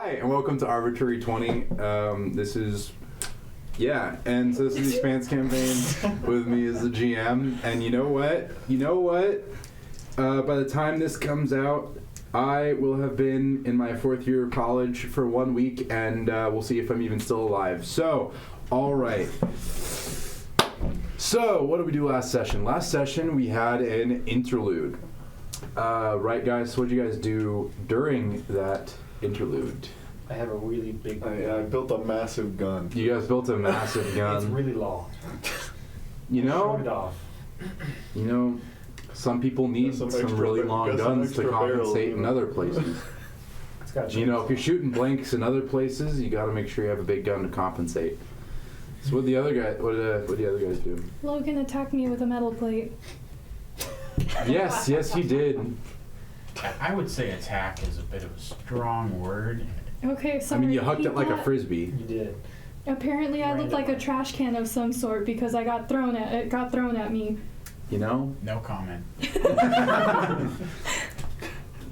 Hi, and welcome to Arbitrary 20. This is the Expanse campaign. With me is the GM, and you know what? By the time this comes out, I will have been in my 4th year of college for 1 week, and we'll see if I'm even still alive. So, all right. So, what did we do last session? Last session, we had an interlude. Right, guys? So what did you guys do during that interlude? I have a really big gun. I built a massive gun. You guys built a massive gun. It's really long. You know? Shoot it off. You know, some people need some really long guns to compensate in other places. You know, if you're shooting blanks in other places, you got to make sure you have a big gun to compensate. So what did the other guys do? Logan attacked me with a metal plate. Yes, he did. I would say attack is a bit of a strong word. Okay, sorry. I mean, you hucked it like a frisbee. You did. Apparently, I looked like a trash can of some sort because it got thrown at me. You know? No comment.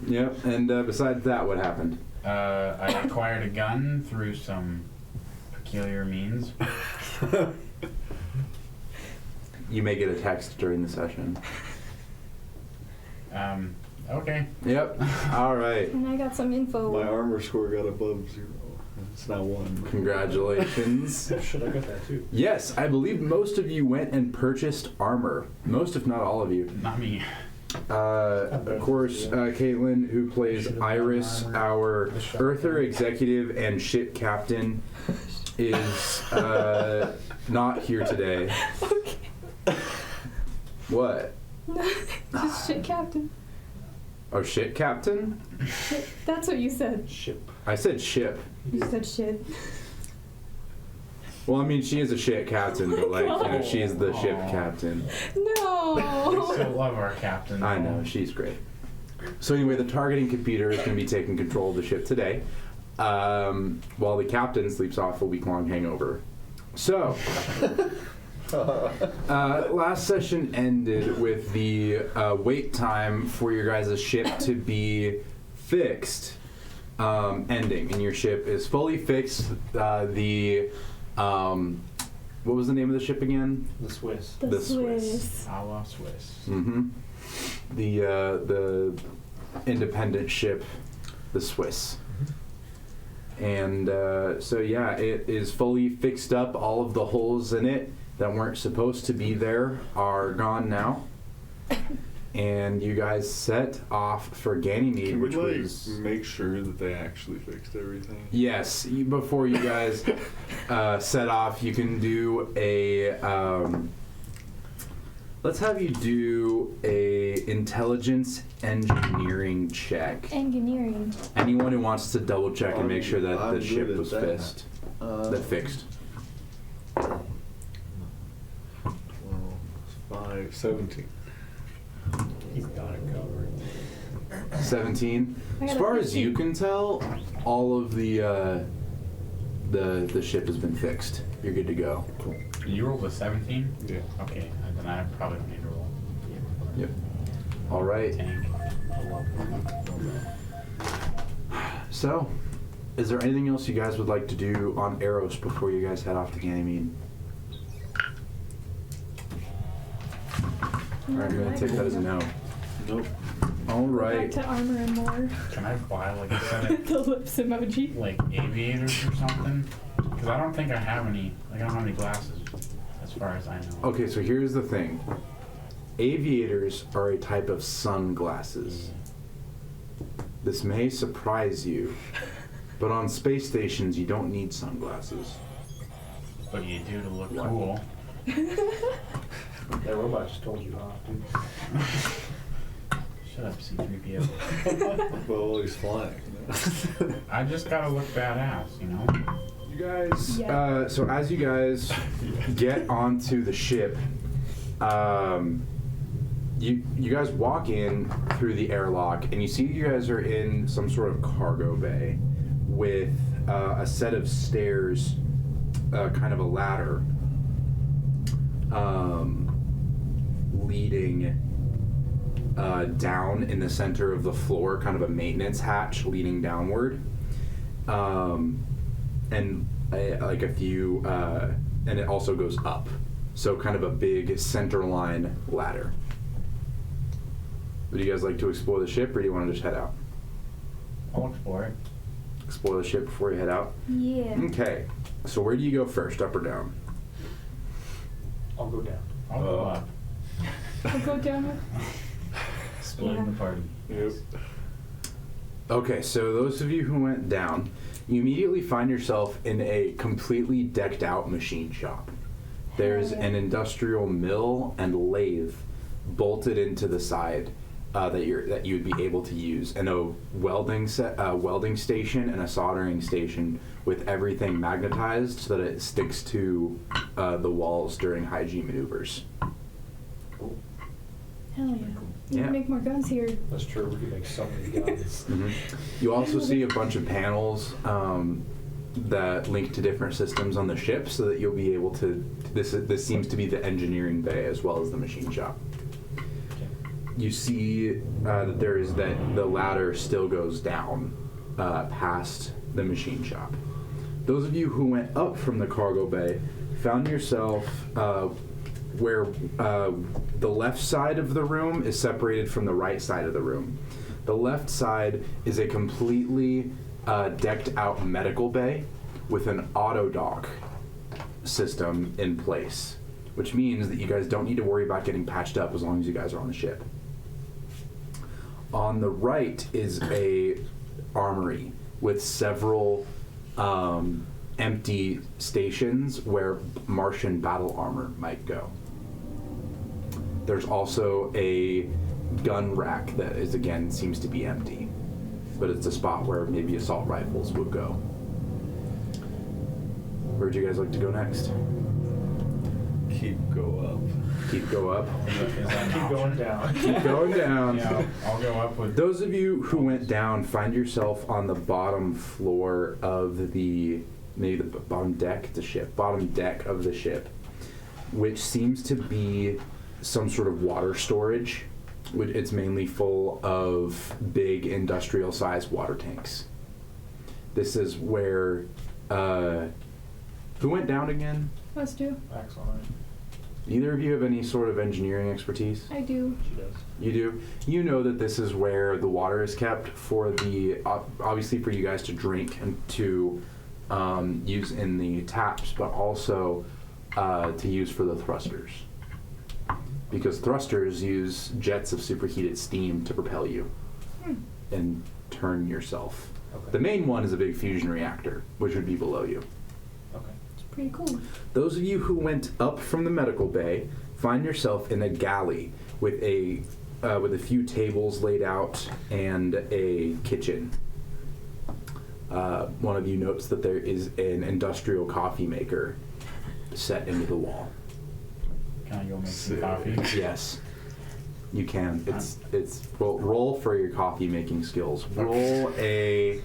Yep. And besides that, what happened? I acquired a gun through some peculiar means. You may get a text during the session. Okay. Yep. All right. And I got some info. My armor score got above 0. It's now 1. Congratulations. Should I got that too? Yes, I believe most of you went and purchased armor. Most, if not all of you. Not me. Of course, Caitlin, who plays Iris, our Earther executive and ship captain, is not here today. Okay. What? Just shit captain. Oh, shit captain? Shit. That's what you said. Ship. I said ship. You said shit. Well, I mean, she is a shit captain, but she is the ship captain. No. We still love our captain. I know, she's great. So anyway, the targeting computer is going to be taking control of the ship today, while the captain sleeps off a week-long hangover. So, last session ended with the wait time for your guys' ship to be fixed, ending, and your ship is fully fixed. What was the name of the ship again? The Swiss. The Swiss. A la Swiss. Mm-hmm. The independent ship, the Swiss. And so yeah, it is fully fixed up. All of the holes in it that weren't supposed to be there are gone now. And you guys set off for Ganymede, Can we, which was... make sure that they actually fixed everything? Yes, before you guys set off, you can do a... let's have you do a intelligence engineering check. Engineering. Anyone who wants to double check and make sure that I'm the ship good at was that. fixed. 12, 5, 17. He's got it covered. 17. I got As a far as 15. you can tell, all of the ship has been fixed. You're good to go. You rolled a 17? Yeah. Okay, then I probably don't need to roll. Yep. All right. Tank. So, is there anything else you guys would like to do on Eros before you guys head off to Ganymede? Alright, I'm gonna take that as a no. Nope. Alright. Back to armor and more. Can I buy like a set of The lips emoji. like aviators or something? Because I don't think I have any. I don't have any glasses, as far as I know. Okay, so here's the thing. Aviators are a type of sunglasses. This may surprise you, but on space stations you don't need sunglasses. But you do to look cool. That robot just told you off, dude. Shut up, C-3PO. Well, he's flying. I just gotta look badass, you know? You guys, Yeah. so as you guys get onto the ship, you guys walk in through the airlock, and you see you guys are in some sort of cargo bay with a set of stairs, kind of a ladder, leading down in the center of the floor, kind of a maintenance hatch leading downward. and like a few, and it also goes up. So kind of a big center line ladder. Would you guys like to explore the ship, or do you want to just head out? I'll explore it. Explore the ship before you head out? Yeah. Okay. So where do you go first, up or down? I'll go down. I'll go up. I'll go down with. Splitting the party. Yep. Okay, so those of you who went down, you immediately find yourself in a completely decked out machine shop. There's Hell yeah. an industrial mill and lathe bolted into the side that you would be able to use, and a welding station and a soldering station with everything magnetized so that it sticks to the walls during hygiene maneuvers. Cool. Hell yeah. You Yeah. can make more guns here. That's true. We could make so many guns. Mhm. You also see a bunch of panels that link to different systems on the ship, so that you'll be able to. This seems to be the engineering bay as well as the machine shop. You see that the ladder still goes down past the machine shop. Those of you who went up from the cargo bay found yourself where the left side of the room is separated from the right side of the room. The left side is a completely decked out medical bay with an auto dock system in place, which means that you guys don't need to worry about getting patched up as long as you guys are on the ship. On the right is a armory with several empty stations where Martian battle armor might go. There's also a gun rack that is, again, seems to be empty, but it's a spot where maybe assault rifles would go. Where'd you guys like to go next? Keep go up. Keep go up. Is that an Keep option? going down. Keep going down. Yeah, I'll go up with. Those of you who went down find yourself on the bottom floor of maybe the bottom deck of the ship, which seems to be some sort of water storage. It's mainly full of big industrial-sized water tanks. This is where, who went down again? Us too. Excellent. Neither of you have any sort of engineering expertise? I do. She does. You do? You know that this is where the water is kept for obviously for you guys to drink and to use in the taps, but also to use for the thrusters. Because thrusters use jets of superheated steam to propel you and turn yourself. Okay. The main one is a big fusion reactor, which would be below you. Okay. It's pretty cool. Those of you who went up from the medical bay find yourself in a galley with a few tables laid out and a kitchen. One of you notes that there is an industrial coffee maker set into the wall. Can I go make some Sick. coffee? Yes, you can. It's roll for your coffee making skills. Roll a,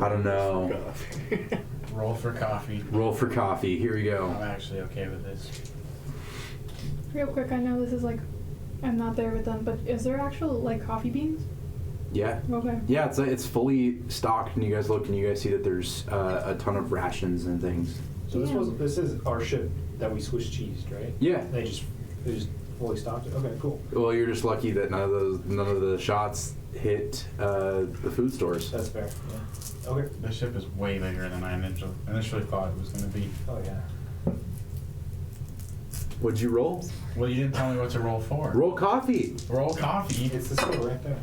I don't know. Roll for coffee. Roll for coffee. Here we I'm go. actually okay with this. Real quick, I know this is like, I'm not there with them, but is there actual like coffee beans? Yeah. Okay. Yeah, it's fully stocked, and you guys look and you guys see that there's a ton of rations and things. So Damn. this is our ship that we Swiss cheesed, right? Yeah. They just fully stocked it. Okay, cool. Well, you're just lucky that none of the shots hit the food stores. That's fair. Yeah. Okay. The ship is way bigger than I initially thought it was going to be. Oh yeah. What'd you roll? Well, you didn't tell me what to roll for. Roll coffee. Roll coffee. It's the skill right there.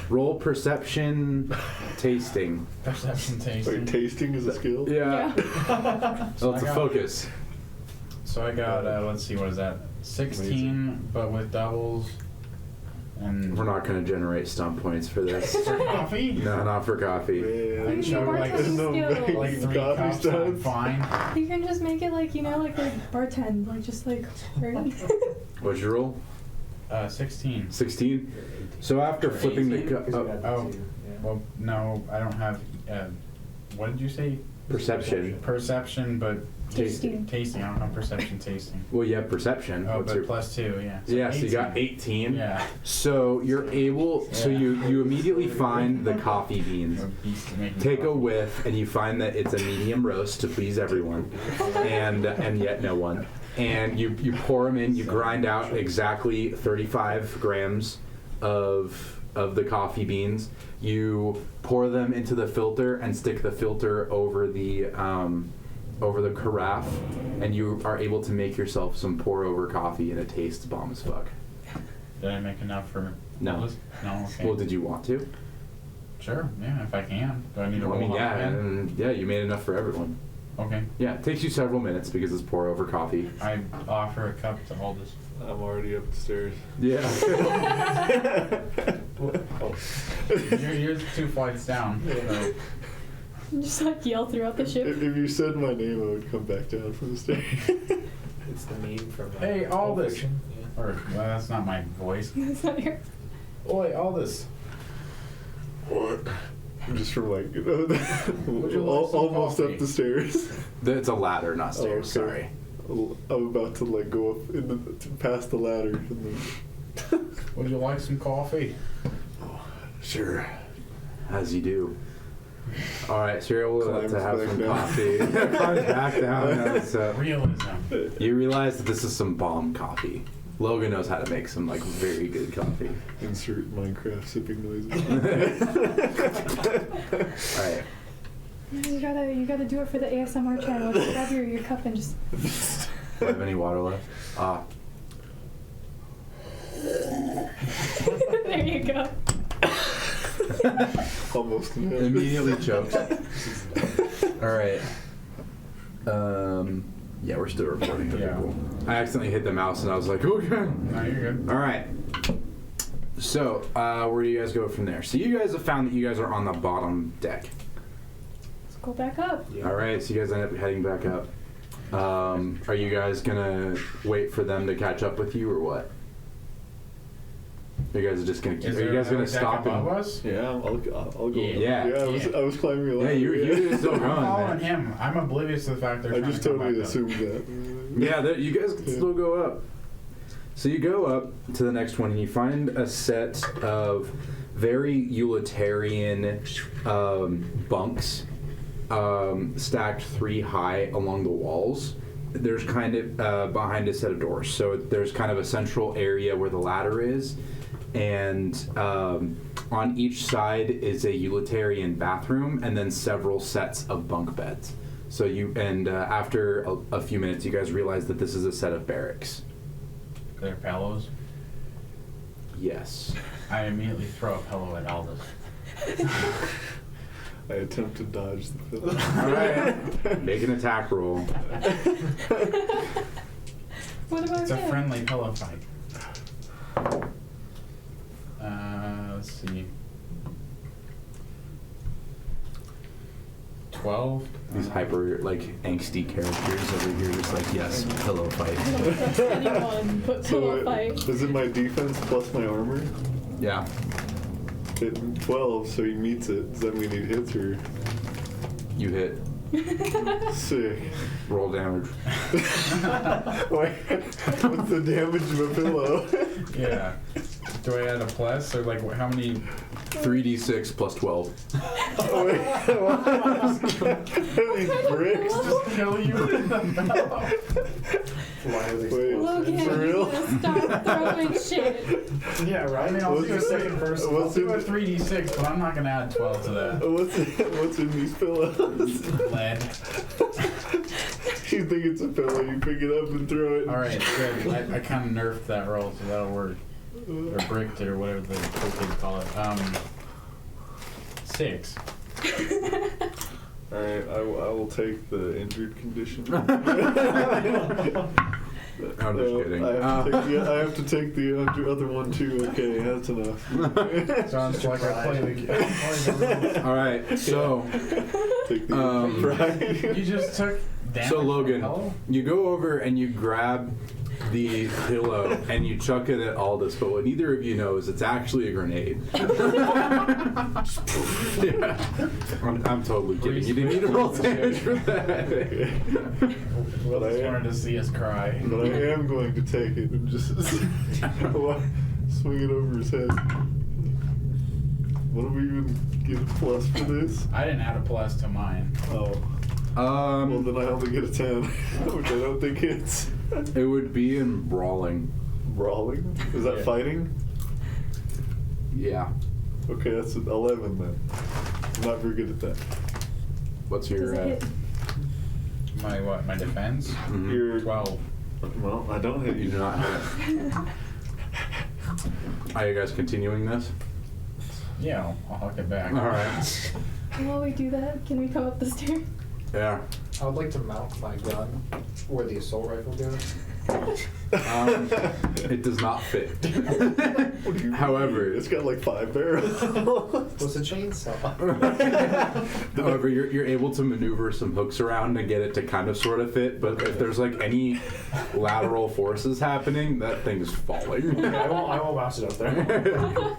Roll perception, tasting. Perception tasting. Wait, tasting is a skill? Yeah. So Oh, it's I a got- focus. So I got, let's see, what is that? 16, but with doubles. And We're not going to generate stump points for this. for coffee? No, not for coffee. Man. I chug like, bartending skills. like 3 Coffee cups, I'm stands? fine. You can just make it like, you know, like bartend, like just like, right? What'd you roll? 16. 16? So after flipping the Because we cup. had Oh. two. Yeah. Well, no, I don't have, what did you say? Perception. Perception, but Tasting. tasting. I don't know perception, tasting. Well, you have perception. Oh, What's but your- plus 2, yeah. Yeah, so you got 18. Yeah. So you're able, so Yeah. you immediately find the coffee beans. Take a whiff, and you find that it's a medium roast to please everyone, and yet no one. And you pour them in. You grind out exactly 35 grams of the coffee beans. You pour them into the filter and stick the filter over the carafe, and you are able to make yourself some pour-over coffee, and it tastes bomb as fuck. Did I make enough for No. all this? No, okay. Well, did you want to? Sure, yeah, if I can. Do I need to I roll mean, up yeah, again? and yeah, you made enough for everyone. Okay. Yeah, it takes you several minutes because it's pour-over coffee. I offer a cup to Aldous. I'm already upstairs. Yeah. You're 2 flights down. So. Just like yell throughout the ship. If you said my name, I would come back down from the stairs. It's the meme from. Hey, all Pulp this. Fiction, yeah. Or, well, that's not my voice. That's not your. Oi, Aldous. What? Just from like, Would you like some almost coffee? up the stairs. It's a ladder, not stairs. Oh, okay. Sorry. I'm about to like go up past the ladder. And then Would you like some coffee? Sure. As you do. All right, so you're able Climbs to have back some down. coffee. Climbs back down. So Realism. you realize that this is some bomb coffee. Logan knows how to make some like very good coffee. insert Minecraft sipping noises. All right. You gotta do it for the ASMR channel. Just grab your cup and just. Do I have any water left? There you go. Almost. Immediately choked. All right. Yeah, we're still recording. Okay, Yeah. cool. I accidentally hit the mouse and I was like, okay. No, you're good. All right. So, where do you guys go from there? So you guys have found that you guys are on the bottom deck. Let's go back up. All right. So you guys end up heading back up. Are you guys gonna wait for them to catch up with you or what? You guys are just gonna keep. Are you guys gonna stop above and? us? Yeah, I'll go. Yeah. I was climbing a Yeah, ladder. you're still I'm going, following man. him. I'm oblivious to the fact they're I trying just to come totally back up. assumed that. Yeah, you guys can still go up. So you go up to the next one and you find a set of very utilitarian bunks stacked 3 high along the walls. There's kind of behind a set of doors. So there's kind of a central area where the ladder is, and on each side is a utilitarian bathroom and then several sets of bunk beds. So after a few minutes, you guys realize that this is a set of barracks. They're pillows. Yes. I immediately throw a pillow at Aldous. I attempt to dodge the pillow. All right. Make an attack roll. What about It's a him? friendly pillow fight. Let's see. 12. These hyper angsty characters over here, just like yes, pillow fight. I don't trust anyone but pillow fight. Is it my defense plus my armor? Yeah. 12, so he meets it. Does that mean he hits or? You hit. Sick. Roll damage. Wait, what's the damage of a pillow? Yeah. Do I add a plus or like how many? 3d6 plus 12. Oh, wait, what? These bricks just Kill you with the pillow. Why are they Wait. Logan, For real? you need to stop throwing shit. Yeah, right. I mean, I'll What's do a it- second person. I'll what's do a it- 3d6, but I'm not gonna add 12 to that. What's in these pillows? Lead. You think it's a pillow, you pick it up and throw it. All right, good. I kind of nerfed that roll, so that'll work. Or bricked it, or whatever the cool kids call it. 6. Alright, I will take the injured condition. I'm just kidding. I have to take the other one too. Okay, that's enough. Sounds like I play the All right, so Take the pride. You just took damage. So from Logan, pillow? you go over and you grab the pillow and you chuck it at Aldous, but what neither of you know is it's actually a grenade. Yeah. I'm totally kidding. You didn't need to roll damage for that. But I Just am, wanted to see us cry. but I am going to take it and just swing it over his head. What do we even get a plus for this? I didn't add a plus to mine. Oh. Well, then I only get a 10, which I don't think hits. It would be in brawling. Brawling? Is that Yeah. fighting? Yeah. Okay, that's an 11 then. I'm not very good at that. What's Does your it hit? My what? My defense? mhm. You're 12. Well, I don't hit You you. do not hit. Are you guys continuing this? Yeah, I'll huck it back. All right. While we do that, can we come up the stairs? Yeah. I would like to mount my gun where the assault rifle goes. It does not fit. What do you However, mean? It's got like 5 barrels. What's a chainsaw? However, you're able to maneuver some hooks around to get it to kind of sort of fit, but if there's like any lateral forces happening, that thing's falling. Okay, I won't bounce it up there.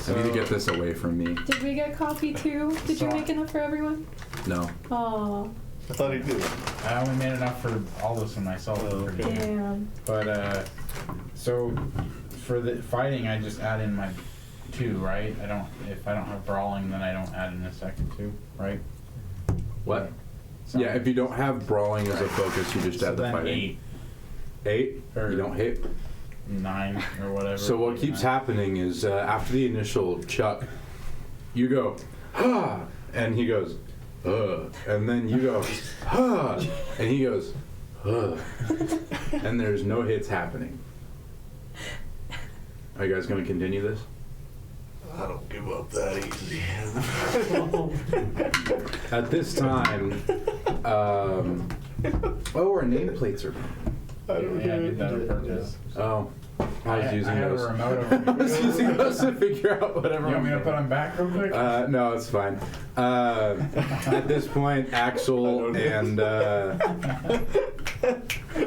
I need to get this away from me. Did we get coffee too? Did you So- make enough for everyone? No. Oh, I thought he did. I only made enough for Aldous and myself. Oh, okay. damn. But, so for the fighting, I just add in my 2, right? If I don't have brawling, then I don't add in a second 2, right? What? So- Yeah, if you don't have brawling as a focus, you just so add the then fighting. 8, 8? Or- You don't hit? 9, or whatever. So what keeps happening is after the initial chuck, you go, ah, and he goes, and then you go, ah, and he goes, and there's no hits happening. Are you guys going to continue this? I don't give up that easy. At this time, oh, our nameplates are. I don't Yeah, I know. did that on purpose. Oh, I was using I have those. a remote I over was using those to figure out whatever. You want me to I'm put them back real quick? No, it's fine. At this point, Axel and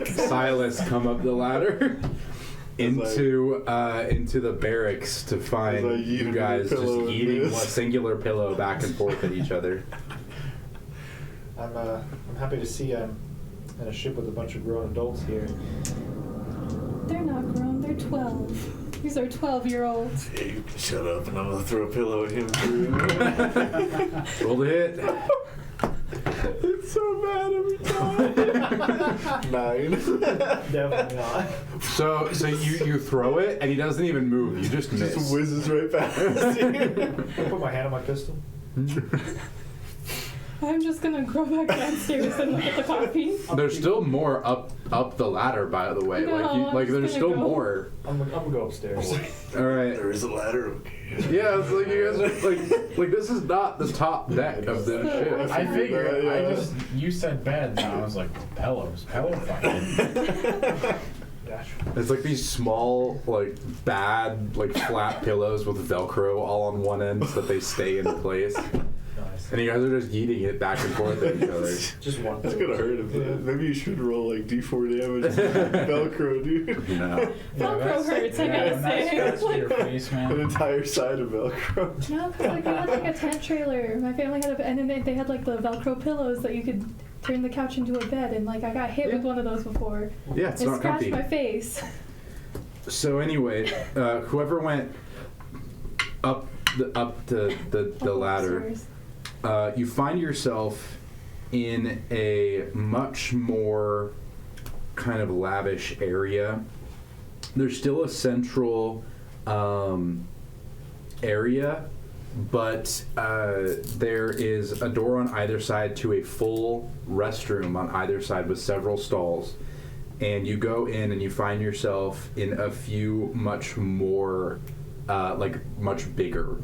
Silas come up the ladder into the barracks to As I find yeet you into guys the just pillow and eating a miss. singular pillow back and forth at each other. I'm happy to see I'm in a ship with a bunch of grown adults here. They're not grown, they're 12. These are 12-year-olds. Hey, you can shut up and I'm gonna throw a pillow at him too. Roll the hit. It's so bad every time. 9. Definitely not. So you throw it and he doesn't even move. You just miss. Just whizzes right past you. I put my hand on my pistol. I'm just gonna go back downstairs and look at the coffee. There's still more up the ladder, by the way. No, I'm like just there's gonna still go. more. I'm gonna go upstairs. All right. There is a ladder, okay. Yeah, it's like you guys are like this is not the top deck of the ship. I figured. Yeah. You said beds, and I was like, pillow fighting. Dash. It's like these small, like bad, like flat pillows with Velcro all on one end so that they stay in place. Nice. And you guys are just eating it back and forth at each other. Just one. That's gonna hurt him. Maybe you should roll like D4 damage. Velcro, dude. No. Velcro hurts, I gotta when that say. scratched your face, An man. entire side of Velcro. No, because like, we had like a tent trailer. My family had and then they had like the Velcro pillows that you could turn the couch into a bed, and like I got hit with one of those before. Yeah, it's It not scratched comfy. my face. So anyway, whoever went up the ladder, Upstairs. you find yourself in a much more kind of lavish area. There's still a central area, but there is a door on either side to a full restroom on either side with several stalls. And you go in and you find yourself in a few much more, much bigger,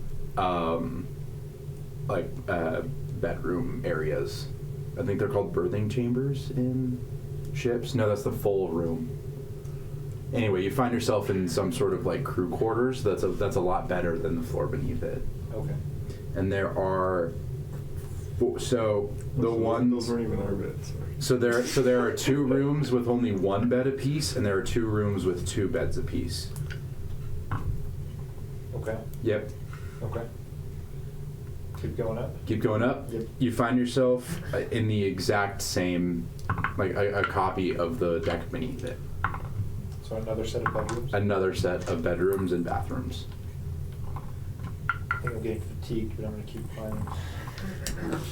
bedroom areas. I think they're called berthing chambers in ships. No, that's the full room. Anyway, you find yourself in some sort of like crew quarters. That's a lot better than the floor beneath it. Okay. And there are So the one. Those weren't even our beds. Sorry. So there are 2 rooms with only 1 bed apiece, and there are 2 rooms with 2 beds apiece. Okay. Yep. Okay. Keep going up. Keep going up. Yep. You find yourself in the exact same, like a copy of the deck beneath it. So another set of bedrooms. Another set of bedrooms and bathrooms. I think I'm getting fatigued, but I'm gonna keep climbing.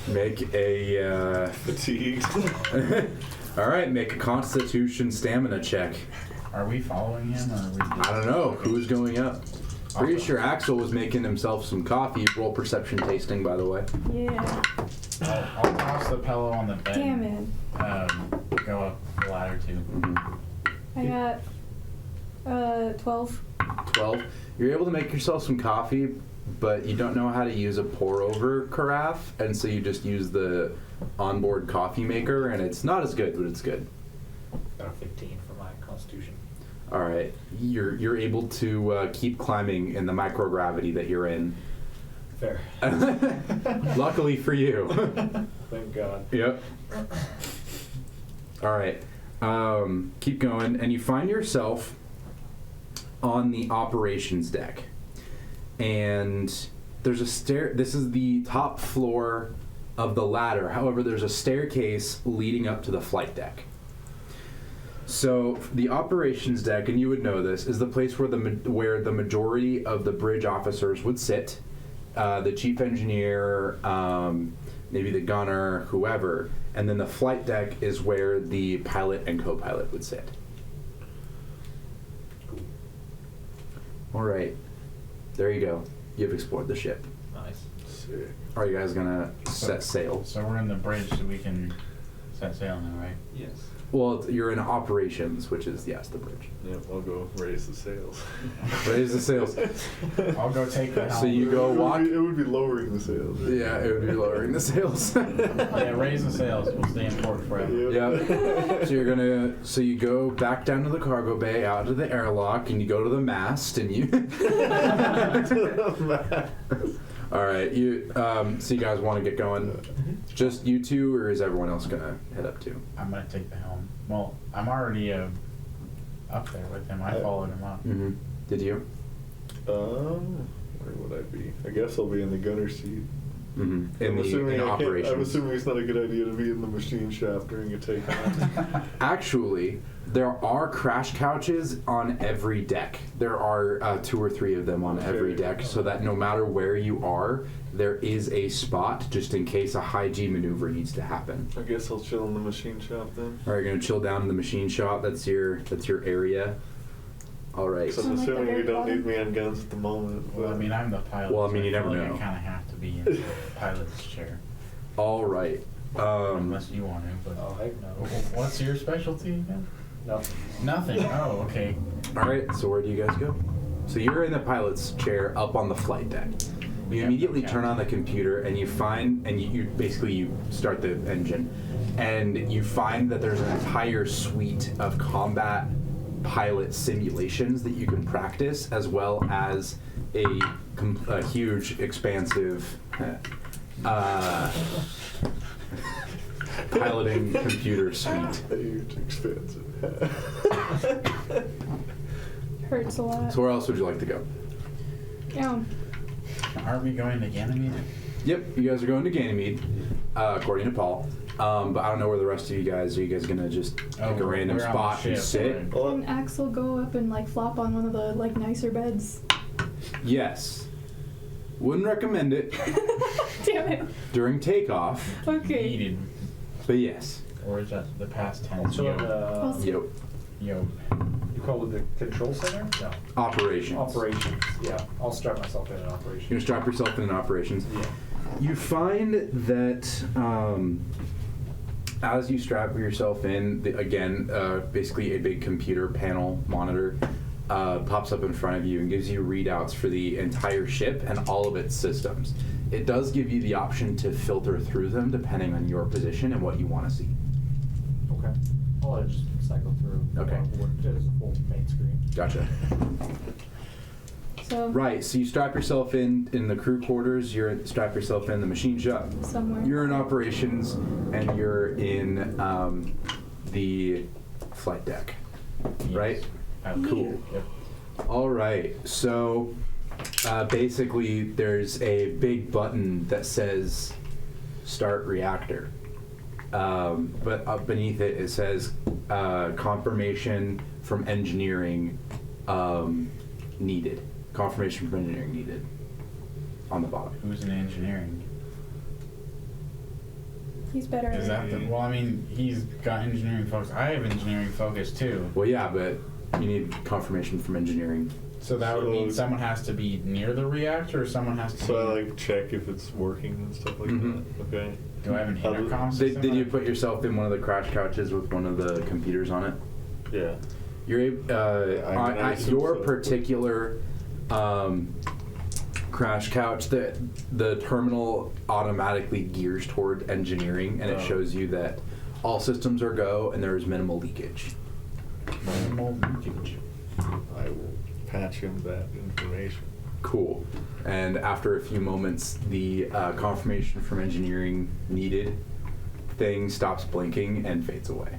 Make a. Fatigued. All right, make a Constitution stamina check. Are we following him, or are we? I don't know who's going up. Pretty Okay. sure Axel was making himself some coffee. Roll perception tasting, by the way. Yeah. I'll toss the pillow on the bed. Damn it. Go up the ladder too. I got 12. 12. You're able to make yourself some coffee, but you don't know how to use a pour-over carafe, and so you just use the onboard coffee maker, and it's not as good, but it's good. Got a 15 for my constitution. All right, you're able to keep climbing in the microgravity that you're in. Fair. Luckily for you. Thank God. Yep. All right, keep going, and you find yourself on the operations deck, and there's a stair. This is the top floor of the ladder. However, there's a staircase leading up to the flight deck. So the operations deck, and you would know this, is the place where the majority of the bridge officers would sit. The chief engineer, maybe the gunner, whoever, and then the flight deck is where the pilot and co-pilot would sit. All right, there you go. You've explored the ship. Nice. Sick. Are you guys gonna set sail? So we're in the bridge, so we can set sail now, right? Yes. Well, you're in operations, which is, yes, the bridge. Yep, I'll go raise the sails. Raise the sails. I'll go take the helm. So you go walk. It would be lowering the sails. Right? Yeah, it would be lowering the sails. Yeah, raise the sails. We'll stay in port forever. Yep. So you go back down to the cargo bay, out to the airlock, and you go to the mast, and you. All right, so you guys want to get going? Just you two, or is everyone else gonna head up too? I'm gonna take the helm. Well, I'm already up there with him. I followed him up. Mm-hmm. Did you? Where would I be? I guess I'll be in the gunner seat. Mm-hmm. In I'm operations. assuming it's not a good idea to be in the machine shop during a takeoff. Actually, there are crash couches on every deck. There are 2 or 3 of them on every deck, so that no matter where you are, there is a spot just in case a high G maneuver needs to happen. I guess I'll chill in the machine shop then. All right, you're gonna chill down in the machine shop. That's your area. All right. So I'm Like the assuming we Harry don't Potter? need me on guns at the moment. Well, I mean, I'm the pilot. Well, I mean, so you never feel know. I kind of have to be in the pilot's chair. All right. Unless you want to, but... Oh, heck no. What's your specialty again? Nothing. Nothing. Oh, okay. All right. So where do you guys go? So you're in the pilot's chair up on the flight deck. You Yeah, immediately okay. turn on the computer and you find, and you basically start the engine, and you find that there's an entire suite of combat pilot simulations that you can practice, as well as a huge, expansive piloting computer suite. Huge, expensive. Hurts a lot. So where else would you like to go? Yeah. Are we going to Ganymede? Yep, you guys are going to Ganymede, according to Paul. But I don't know where the rest of you guys are. You guys gonna just pick a random we're on the spot and ship, sit? right? Can Axel go up and like flop on one of the like nicer beds? Yes. Wouldn't recommend it Damn it. during takeoff, Okay. Needed. but yes. Or is that the past tense? So, Yep. Yo. you call it the control center? No. Operations. Operations. Yeah. I'll strap myself in an You're operation. gonna strap yourself in operations. Yeah. You find that as you strap yourself in, basically a big computer panel monitor pops up in front of you and gives you readouts for the entire ship and all of its systems. It does give you the option to filter through them depending on your position and what you want to see. Okay. I'll just cycle through. Okay. What is the full main screen? Gotcha. So Right, so you strap yourself in the crew quarters, strap yourself in the machine shop. somewhere. You're in operations, and you're in the flight deck, right? Cool. Yep. All right, so basically there's a big button that says start reactor. But up beneath it, it says confirmation from engineering needed. Confirmation from engineering needed on the bottom. Who's in engineering? He's better Is at that the? Well, I mean, he's got engineering focus. I have engineering focus too. Well, yeah, but you need confirmation from engineering. So that would mean someone has to be near the reactor, or someone has to. So I like check if it's working and stuff like Mhm. that. Okay. Do I have an How do- intercom system? Did you put yourself in one of the crash couches with one of the computers on it? Yeah. You're I at assume your so. particular crash couch. The terminal automatically gears toward engineering, and it Oh. shows you that all systems are go and there is minimal leakage. Minimal leakage. I will patch him that information. Cool. And after a few moments, the confirmation from engineering needed thing stops blinking and fades away.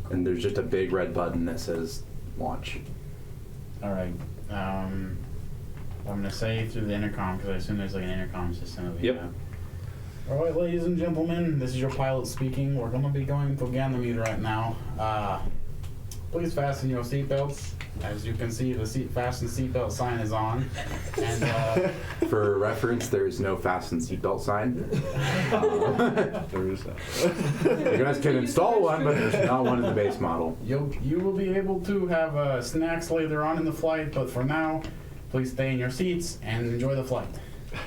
And there's just a big red button that says launch. All right. I'm gonna say through the intercom because I assume there's like an intercom system that we Yep. have. All right, ladies and gentlemen, this is your pilot speaking. We're gonna be going to Ganymede right now. Please fasten your seatbelts. As you can see, the fasten seatbelt sign is on. And For reference, there is no fasten seatbelt sign. There is that. You guys can install one, but there's not one in the base model. you will be able to have snacks later on in the flight, but for now, please stay in your seats and enjoy the flight.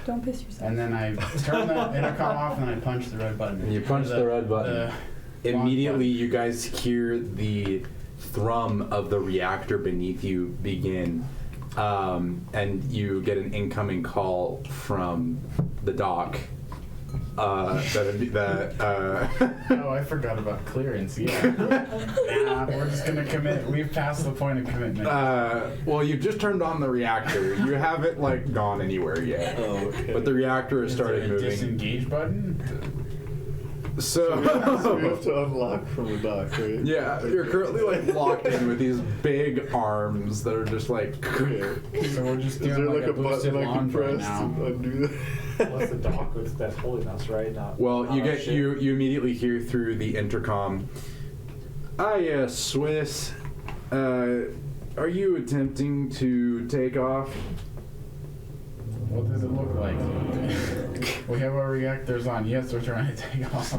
Don't piss yourself. And then I turn the intercom off and I punch the red button. And you punch the red button. Immediately, you guys hear the thrum of the reactor beneath you begin, and you get an incoming call from the dock. Oh, I forgot about clearance. Yeah. Nah, we're just gonna commit. We've passed the point of commitment. Well, you just turned on the reactor. You haven't gone anywhere yet. Oh, okay. But the reactor has Is there started a moving. disengage button? So we have So to unlock from the dock, right? yeah, you're currently locked in with these big arms that are just Okay. So we're just Is doing there like a a boosted button I can launch right press to now. undo that? Unless the dock that's holding us, right? Not, Well, not you our get ship. you immediately hear through the intercom. Ah, yes, Swiss. Are you attempting to take off? What does it look like? We have our reactors on. Yes, we're trying to take off.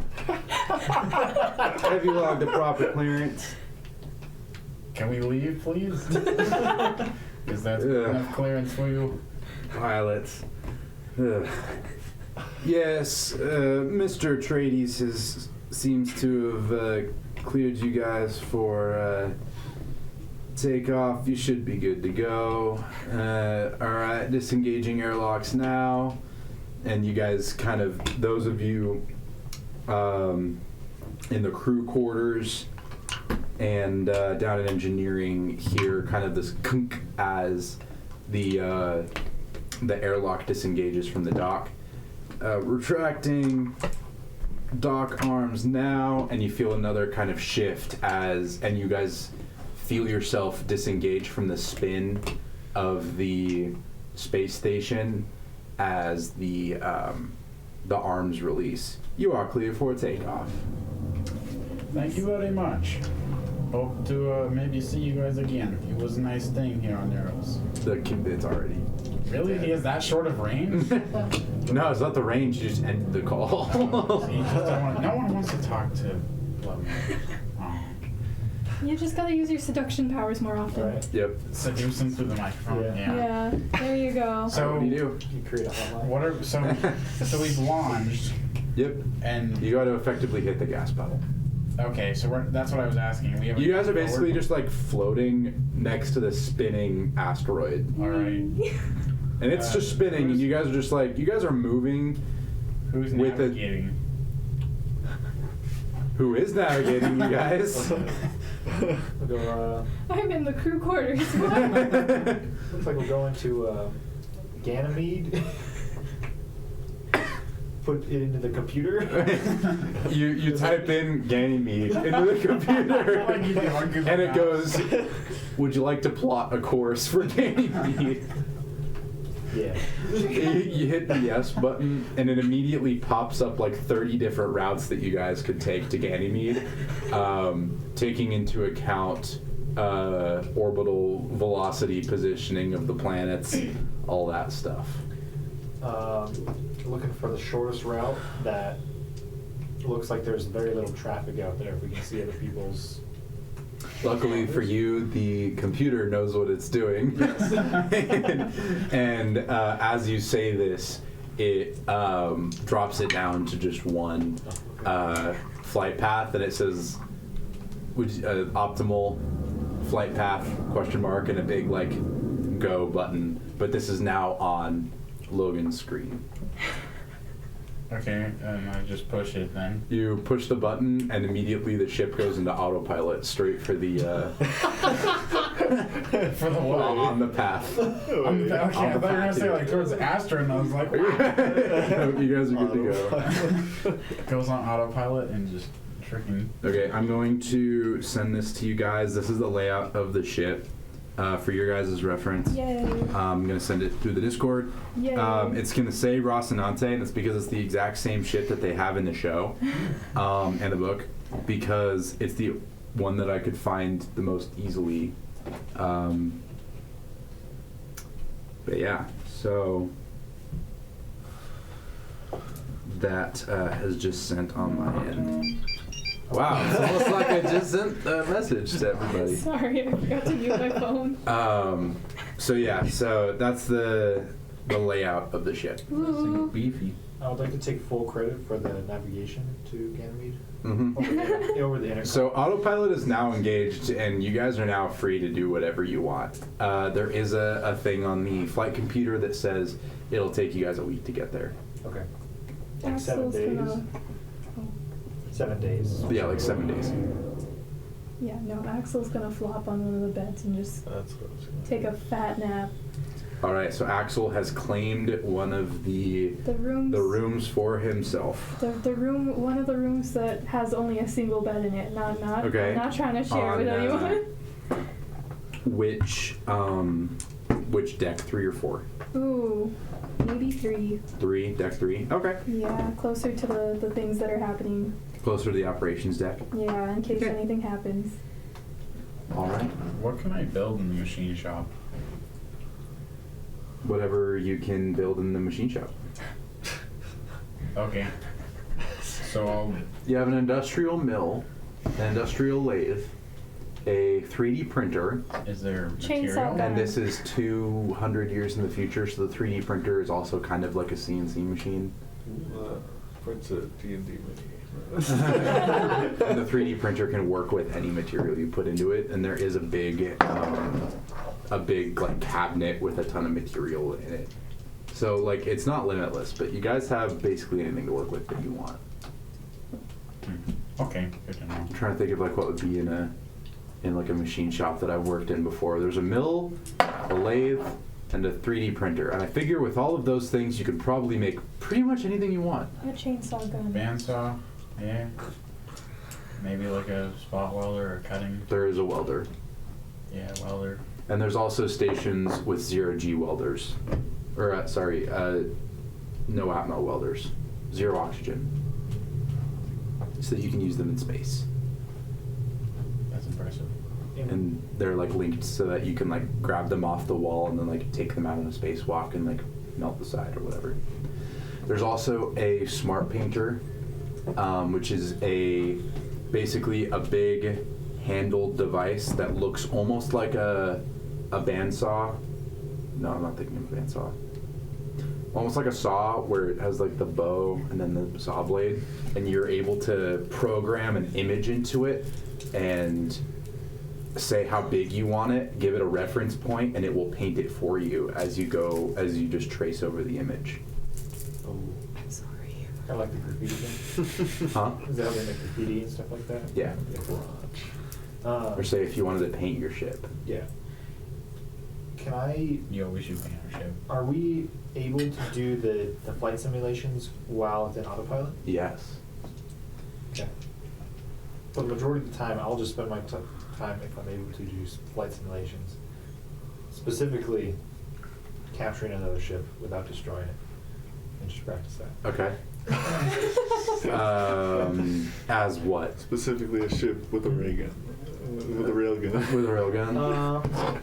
Have you logged the proper clearance? Can we leave, please? Is that Ugh. enough clearance for you? Pilots. Ugh. Yes, Mr. Trades seems to have cleared you guys for takeoff. You should be good to go. Alright, disengaging airlocks now. And you guys those of you in the crew quarters and down in engineering hear this kunk as the airlock disengages from the dock. Retracting dock arms now, and you feel another shift and you guys feel yourself disengage from the spin of the space station as the arms release. You are clear for takeoff. Thank you very much. Hope to maybe see you guys again. It was nice staying here on Eros. It's already. Really? He has that short of range? No, it's not the range. You just ended the call. See, you just don't want, no one wants to talk to Love. Oh. You just gotta use your seduction powers more often. Right. Yep. Seduce him through the microphone. Yeah. Yeah, there you go. So What do you do? You create a hotline. what are so we've launched Yep. and You got to effectively hit the gas pedal. okay, so that's what I was asking. We have You guys are basically just floating next to the spinning asteroid. all right. And it's just spinning, and you guys are just you guys are moving Who's with it. navigating? Who is navigating, you guys? We'll go, I'm in the crew quarters. What? looks like we'll go into Ganymede. Put it into the computer. you type in Ganymede into the computer, and it goes, would you like to plot a course for Ganymede? Yeah. You hit the yes button, and it immediately pops up like 30 different routes that you guys could take to Ganymede, taking into account orbital velocity positioning of the planets, all that stuff. Looking for the shortest route that looks like there's very little traffic out there. If we can see other people's. Luckily for you, the computer knows what it's doing. and as you say this, it drops it down to just one flight path, and it says optimal flight path ? And a big like go button. But this is now on Logan's screen. Okay, and I just push it then. You push the button, and immediately the ship goes into autopilot, straight for the For the what? on the path. Okay, I thought you were gonna say like towards Astra, and I was like, wow. No, you guys are good to go. Goes on autopilot and just freaking. Okay, I'm going to send this to you guys. This is the layout of the ship for your guys' reference. Yay. I'm going to send it through the Discord. Yay. It's going to say Rocinante, and it's because it's the exact same ship that they have in the show and the book, because it's the one that I could find the most easily. But yeah, so that has just sent on my end. Wow, it's almost like I just sent a message to everybody. Sorry, I forgot to mute my phone. So yeah, so that's the layout of the ship. Ooh. Beefy. I would like to take full credit for the navigation to Ganymede Mm-hmm. over the internet. So autopilot is now engaged, and you guys are now free to do whatever you want. There is a thing on the flight computer that says it'll take you guys a week to get there. Okay. Like 7 Axel's days. gonna. 7 days. Yeah, like 7 days. Yeah, no, Axel's gonna flop on one of the beds and just That's what I was gonna take a fat nap. All right, so Axel has claimed one of the rooms for himself. The room, one of the rooms that has only a single bed in it. Okay. I'm not trying to share with anyone. Which deck? 3 or 4? Ooh, maybe 3. 3, deck 3. Okay. Yeah, closer to the things that are happening. Closer to the operations deck. Yeah, in case Okay. anything happens. All right. What can I build in the machine shop? Whatever you can build in the machine shop. Okay. So I'll. You have an industrial mill, an industrial lathe, a 3D printer, Is there Chainsaw material? gun. and this is 200 years in the future, so the 3D printer is also kind of like a CNC machine. Prints a D&D mini. And the 3D printer can work with any material you put into it, and there is a big like cabinet with a ton of material in it. So like it's not limitless, but you guys have basically anything to work with that you want. Okay, good to know. I'm trying to think of like what would be in like a machine shop that I've worked in before. There's a mill, a lathe, and a 3D printer. And I figure with all of those things, you could probably make pretty much anything you want. A chainsaw gun. Bandsaw, yeah. Maybe like a spot welder or cutting. There is a welder. Yeah, welder. And there's also stations with 0G welders. Or, no atmo welders. 0 oxygen. So that you can use them in space. That's impressive. And they're like linked so that you can like grab them off the wall and then like take them out on a spacewalk and like melt the side or whatever. There's also a smart painter, which is basically a big handled device that looks almost like a bandsaw. No, I'm not thinking of a bandsaw. Almost like a saw where it has like the bow and then the saw blade, and you're able to program an image into it and say how big you want it, give it a reference point, and it will paint it for you as you just trace over the image. Oh. I'm sorry. Kind of like the graffiti thing? Huh? Is that how they make graffiti and stuff like that? Yeah. Or say if you wanted to paint your ship. Yeah. Can I... Yo, we should paint our ship. Are we able to do the flight simulations while it's in autopilot? Yes. Okay. For the majority of the time, I'll just spend my time if I'm able to do flight simulations. Specifically, capturing another ship without destroying it. And just practice that. Okay. As what? Specifically a ship with a ray gun. With a railgun. With a railgun?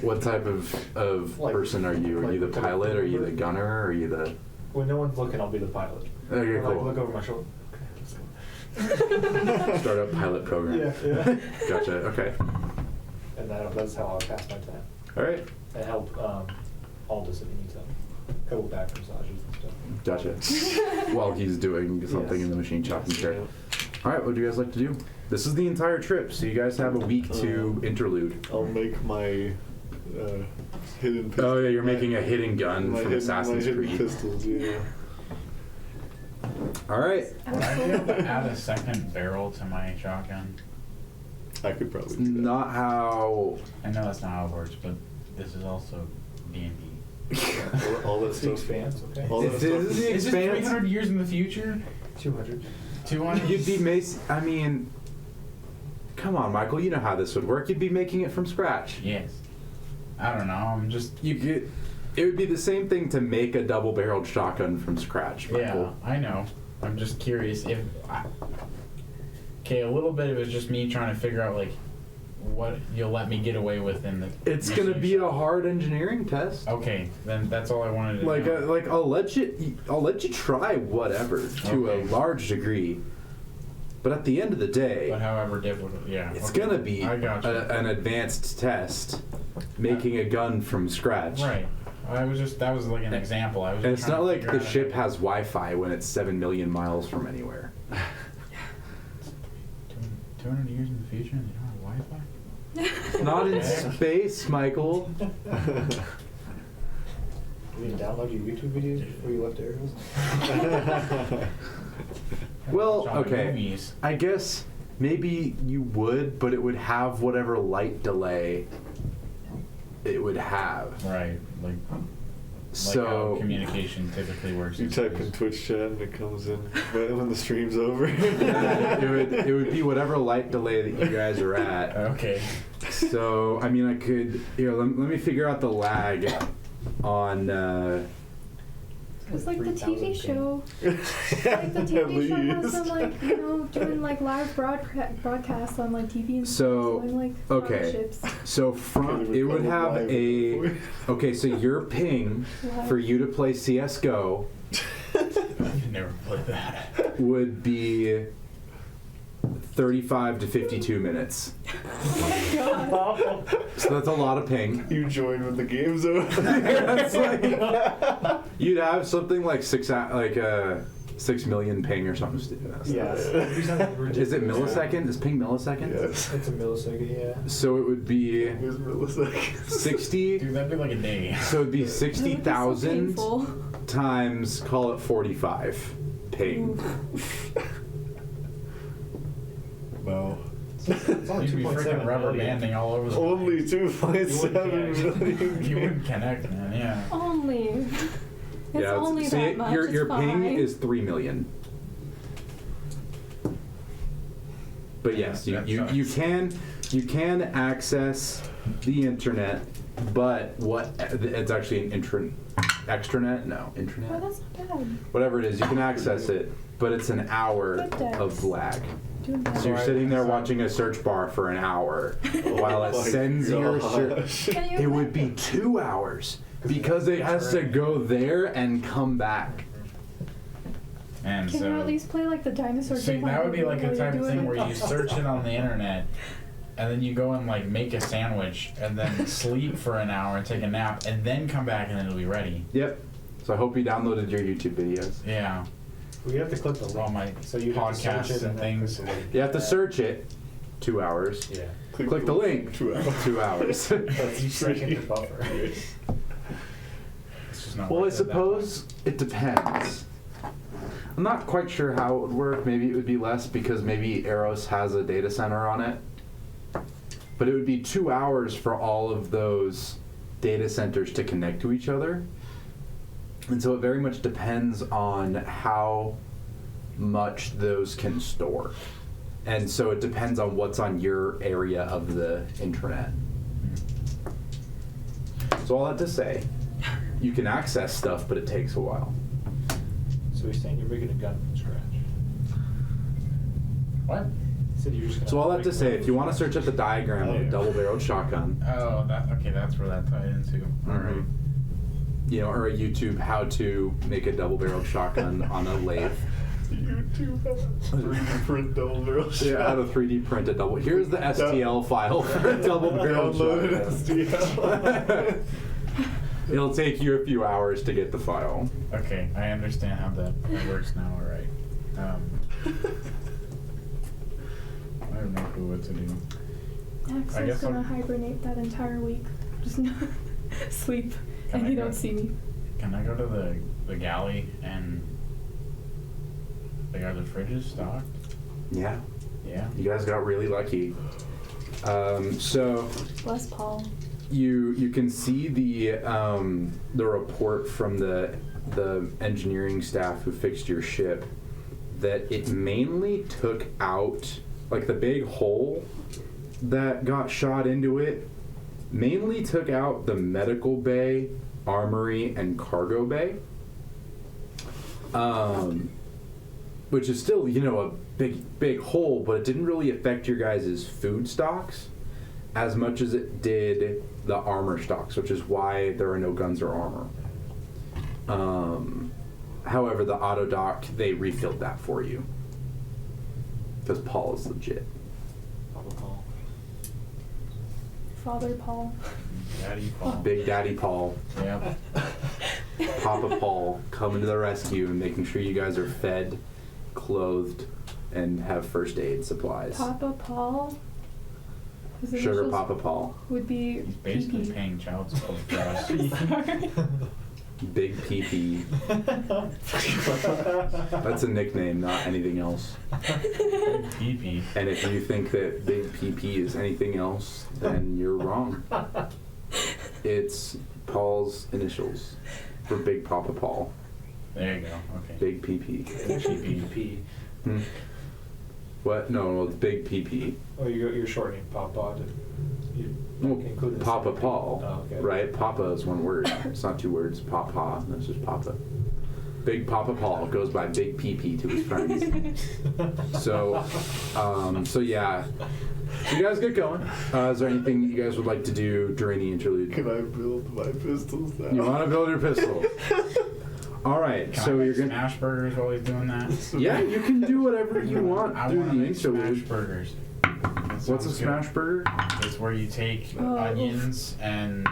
What type of Like- person are you? Are you the like- pilot? Are you the gunner? Are you the... When no one's looking, I'll be the pilot. Okay, Or, like, cool. look over my shoulder. Okay, let's go. Startup pilot program. Yeah. Gotcha. Okay. And that's how I'll pass my time. All right. And help Aldous if he needs help. A couple back massages and stuff. Gotcha. While he's doing something in the machine shop and chair. All right. What do you guys like to do? This is the entire trip, so you guys have a week to interlude. I'll make my hidden pistol. Oh yeah, you're making a hidden gun my from hidden, Assassin's my hidden Creed. pistols, yeah. All right. Would I be able to add a second barrel to my shotgun? I could probably It's do that. not how. I know that's not how it works, but this is also D&D. all that It's the stuff. Expanse, okay? All that This stuff. is the Is this Expanse. 300 years in the future? 200. 200? You'd be I mean, come on, Michael. You know how this would work. You'd be making it from scratch. Yes. I don't know. I'm just. You get. It would be the same thing to make a double-barreled shotgun from scratch, Yeah, Michael. I know. I'm just curious if. Okay, a little bit of it is just me trying to figure out like what you'll let me get away with in the. It's gonna machine be a shop. hard engineering test. Okay, then that's all I wanted to know. Like I'll let you try whatever to Okay. a large degree, but at the end of the day, But however difficult, yeah. it's okay. gonna be I got you. an advanced test, making a gun from scratch. Right. That was like an example. I was. And just it's trying not to like figure the out ship how- has Wi-Fi when it's 7 million miles from anywhere. 200 years in the future and they don't have Wi-Fi? Not in Okay. space, Michael. You didn't download your YouTube videos before you left Arrows? Well, Watch all the okay. movies. I guess maybe you would, but it would have whatever light delay it would have. Right. Like how So communication typically works. You these type days. in Twitch chat and it comes in when the stream's over. it would be whatever light delay that you guys are at. Okay. So I mean, I could let me figure out the lag on. It's like the 3,000 TV ping. show. Like the At TV show has least. them like doing like live broadcasts on like TV and So, stuff. So I'm like okay. ships. So from it would have a. Okay, so your ping for you to play CS:GO I've never played that. would be 35 to 52 minutes. Oh my god. So that's a lot of ping. You join when the game's over. That's like, you'd have something like 6 million ping or something stupid. Yes. Is it millisecond? Is ping millisecond? Yes. It's a millisecond, yeah. So it would be It was milliseconds. 60. Dude, that'd be like a day. So it'd be That would be so 60,000 painful. times, call it 45 ping. Wow. It's only You'd be 2.7 freaking rubber million. banding all over the Only place. 2.7 million. You wouldn't connect, man. Yeah. Only. It's only so that much. your it's ping fine. is 3 million. But yes, That you sucks. can access the internet, but it's actually an extranet? No, Oh, intranet? that's not bad. Whatever it is, you can access it, but it's an hour Good Dex. of lag. Doing that. So you're Right, sitting there so- watching a search bar for an hour while it Oh my sends your search. gosh. Can you It would be 2 hours because it has to go there and come back. And Can so. you at least play like the dinosaur See, game? that would be like while the you're type of doing thing it? where you search it on the internet, and then you go and like make a sandwich, and then sleep for an hour and take a nap, and then come back and it'll be ready. Yep. So I hope you downloaded your YouTube videos. Yeah. We have to click the All link. my So you have to search podcasts it and then things. click the link. You have to search it. 2 hours. Yeah. Click the link. 2 hours. 2 hours. That's Each second pretty. to buffer. It's just not Well, I worth it that suppose it depends. I'm not quite sure how it would work. Maybe it would be less because maybe Eros has a data center on it. But it would be 2 hours for all of those data centers to connect to each other. And so it very much depends on how much those can store. And so it depends on what's on your area of the intranet. So all that to say, you can access stuff, but it takes a while. So he's saying you're making a gun from scratch. What? He said you're just gonna So all that make to a say, gun if you from want to search at the diagram of a double-barreled shotgun, Oh, okay, that's where that tied into. Alright. you know, or a YouTube how to make a double-barreled shotgun on a lathe. YouTube 3D print double barrel shotgun. Yeah, how to 3D print a double. Here's the STL file for a double-barreled Download shotgun. an STL. It'll take you a few hours to get the file. Okay, I understand how that works now, alright. I have no clue what to do. Max I is guess gonna I'm- hibernate that entire week. Just sleep, Can and I you go? don't see me. Can I go to the galley and are the fridges stocked? Yeah, Yeah. you guys got really lucky. So Bless Paul. you can see the report from the engineering staff who fixed your ship that it mainly took out, like, the big hole that got shot into it mainly took out the medical bay, armory, and cargo bay, which is still, you know, a big hole, but it didn't really affect your guys' food stocks as much as it did the armor stocks, which is why there are no guns or armor. However, the auto dock, they refilled that for you because Paul is legit. Papa Paul. Father Paul. Daddy Paul. Big Daddy Paul, Yep. Papa Paul, coming to the rescue and making sure you guys are fed, clothed, and have first aid supplies. Papa Paul. His Sugar initials Papa Paul. would be He's basically PP. paying child support for us. Sorry. Big PP. That's a nickname, not anything else. PP. And if you think that Big PP is anything else, then you're wrong. It's Paul's initials for Big Papa Paul. There you go. Okay. Big PP. PP. Hmm. What? No, it's Big PP. Oh, you're shortening Papa. You Well, include the Papa second Paul, Oh, okay. right? Papa is one word. It's not two words. Papa. That's just Papa. Big Papa Paul goes by Big PP to his friends. So yeah. So you guys get going. Is there anything that you guys would like to do during the interlude? Can I build my pistols now? You want to build your pistol? All right. Can So I you're make gonna. smash burgers while he's doing that? Yeah, you can do whatever you want I through want to the make smash interlude. burgers. That What's a sounds good. smash burger? It's where you take Oh. onions and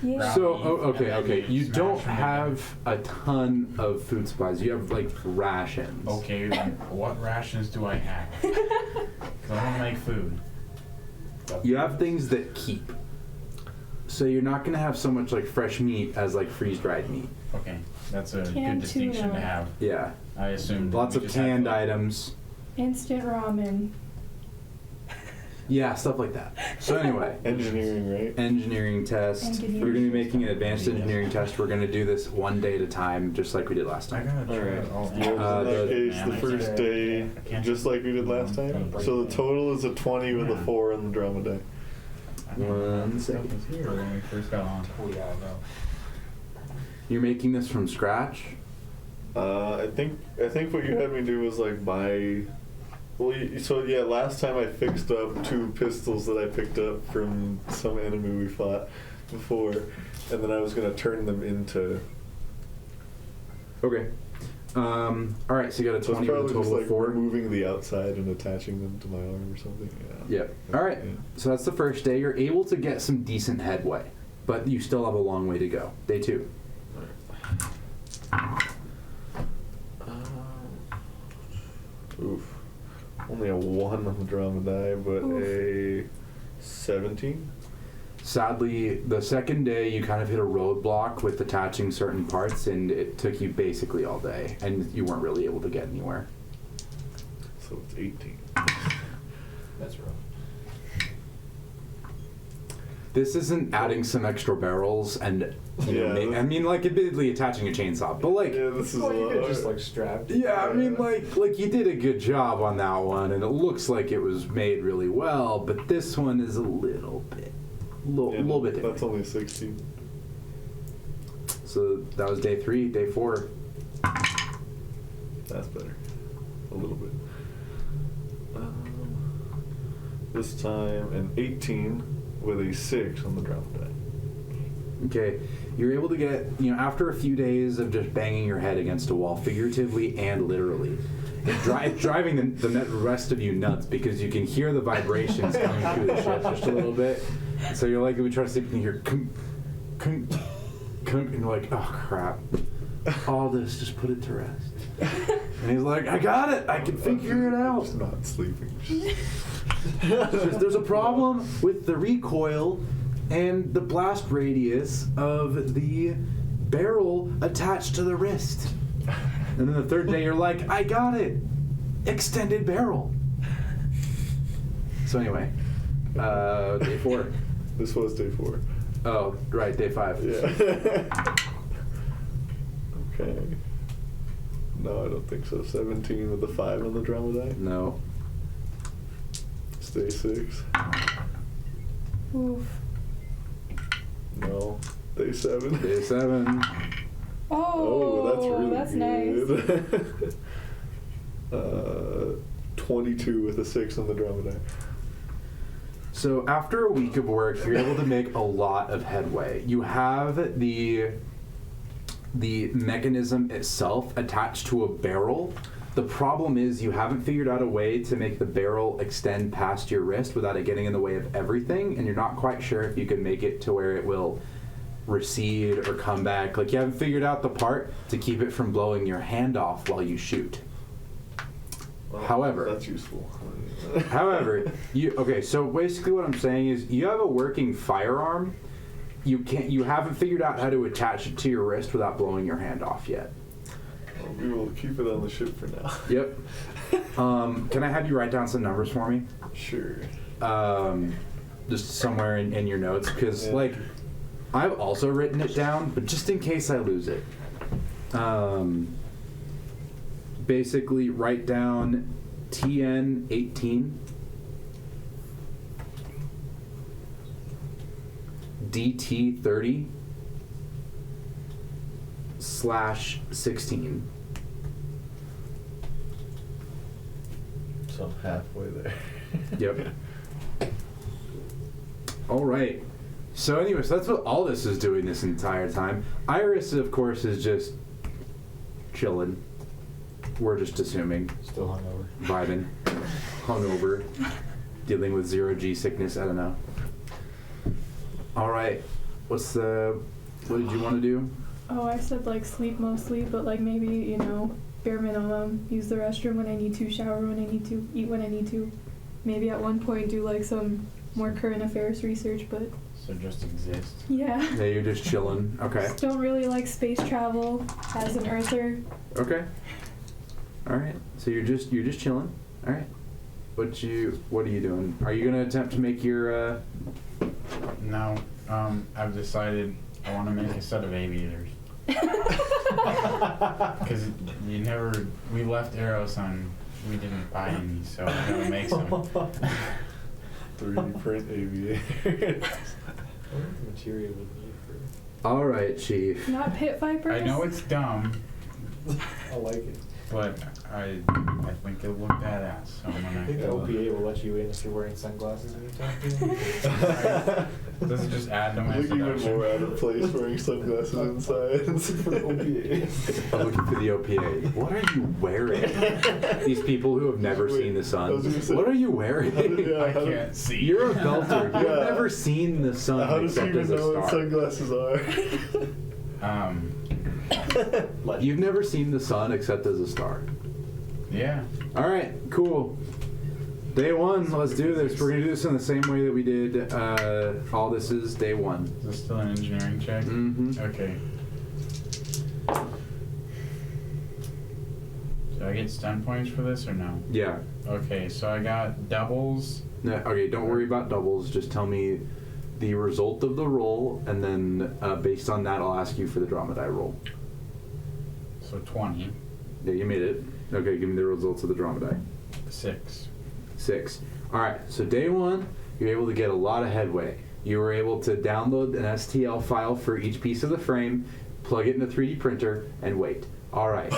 Yeah. So, beef, okay, and then okay. You smash don't them together. have a ton of food supplies. You have, like, rations. Okay, then what rations do I have? Because I want to make food. You have things that keep. So you're not going to have so much, like, fresh meat as, like, freeze-dried meat. Okay, that's a Canned good distinction tuna. to have. Yeah. I assumed Lots we of just had canned food. items. Instant ramen. Yeah, stuff like that. So anyway, Engineering, right? engineering test. Engineering. We're going to be making an advanced engineering test. We're going to do this one day at a time, just like we did last I time. gotta try Alright. it all. Yeah, in that the- case, the Man, I first can't- day, I can't- just like we did last time. So the total is a 20 with a 4 on the drama die. I don't know One what second. stuff was here when we first got on. Oh yeah, I know. You're making this from scratch? I think what you had me do was like buy. Well, so yeah, last time I fixed up 2 pistols that I picked up from some enemy we fought before, and then I was gonna turn them into. Okay. All right, so you got a So 20 with it's a probably just total like of 4. removing the outside and attaching them to my arm or something. Yeah. Yep. All right. So that's the first day. You're able to get some decent headway, but you still have a long way to go. Day 2. Oof. Only a 1 on the drama die, but Oof. a 17. Sadly, the second day you kind of hit a roadblock with attaching certain parts, and it took you basically all day, and you weren't really able to get anywhere. So it's 18. That's rough. This isn't adding some extra barrels and, you know, Yeah. I mean, like, admittedly attaching a chainsaw, but like, Yeah, this is Well, a you lot. could just like strap. yeah, I mean, like you did a good job on that one, and it looks like it was made really well, but this one is a little bit different. That's only 16. So that was day 3. Day 4. That's better. A little bit. This time an 18 with a 6 on the drop die. Okay, you're able to get, you know, after a few days of just banging your head against a wall, figuratively and literally, it's driving the rest of you nuts because you can hear the vibrations coming through the ship just a little bit. So you're like, if we try to sleep, you can hear kunk, kunk, kunk, and you're like, oh crap, all this, just put it to rest. And he's like, I got it, I can figure it I'm out. just not sleeping. There's a problem with the recoil and the blast radius of the barrel attached to the wrist. And then the third day you're like, I got it! Extended barrel. So anyway, day 4. This was day 4. Oh, right, day 5. Yeah. Okay. No, I don't think so. 17 with a 5 on the drama die. No. It's day 6. Oof. No. Day 7. Day 7. Oh, that's really nice. good. 22 with a 6 on the drama die. So after a week of work, you're able to make a lot of headway. You have the mechanism itself attached to a barrel. The problem is you haven't figured out a way to make the barrel extend past your wrist without it getting in the way of everything, and you're not quite sure if you can make it to where it will recede or come back. Like, you haven't figured out the part to keep it from blowing your hand off while you shoot. Well, However, that's useful. okay, so basically what I'm saying is you have a working firearm. You haven't figured out how to attach it to your wrist without blowing your hand off yet. Well, we will keep it on the ship for now. Yep. Can I have you write down some numbers for me? Sure. Just somewhere in your notes, because Yeah. like I've also written it down, but just in case I lose it. Basically, write down TN 18, DT 30 /16. So I'm halfway there. Yep. All right. So anyways, that's what all this is doing this entire time. Iris, of course, is just chilling. We're just assuming. Still hungover. Vibing. Hungover. Dealing with 0G sickness. I don't know. All right. What did you want to do? Oh, I said like sleep mostly, but like maybe, you know, bare minimum, use the restroom when I need to, shower when I need to, eat when I need to. Maybe at one point do like some more current affairs research, but So just exist. yeah. Yeah, you're just chilling. Okay. Don't really like space travel as an earther. Okay. All right. So you're just chilling. All right. What are you doing? Are you gonna attempt to make your No, I've decided I want to make a set of aviators. Because we left Eros and we didn't buy any, so I'm going to make some. 3D print aviator. I wonder what the material would need for. All right, Chief. Not pit vipers. I know it's dumb, I like it. but I think it'll look badass. So I'm I gonna think the go. OPA will let you in if you're wearing sunglasses when you talk to them. Does it just add to my Look even seduction? more out of place wearing sunglasses inside. For the OPA. I'm looking for the OPA. What are you wearing? These people who have never Wait, seen the I sun. was gonna say- What are you wearing? I can't see. You're a belter. You've Yeah. never seen the sun How does he except even as a know what star. sunglasses are? You've never seen the sun except as a star. Yeah. All right, cool. Day one, let's do this. We're gonna do this in the same way that we did. All this is day one. Is this still an engineering check? Mm-hmm. Okay. Do I get stun points for this or no? Yeah. Okay, so I got doubles. No, okay, don't worry about doubles. Just tell me the result of the roll, and then based on that, I'll ask you for the drama die roll. So 20. Yeah, you made it. Okay, give me the results of the drama die. 6. 6. All right, so day one, you're able to get a lot of headway. You were able to download an STL file for each piece of the frame, plug it in a 3D printer, and wait. All right.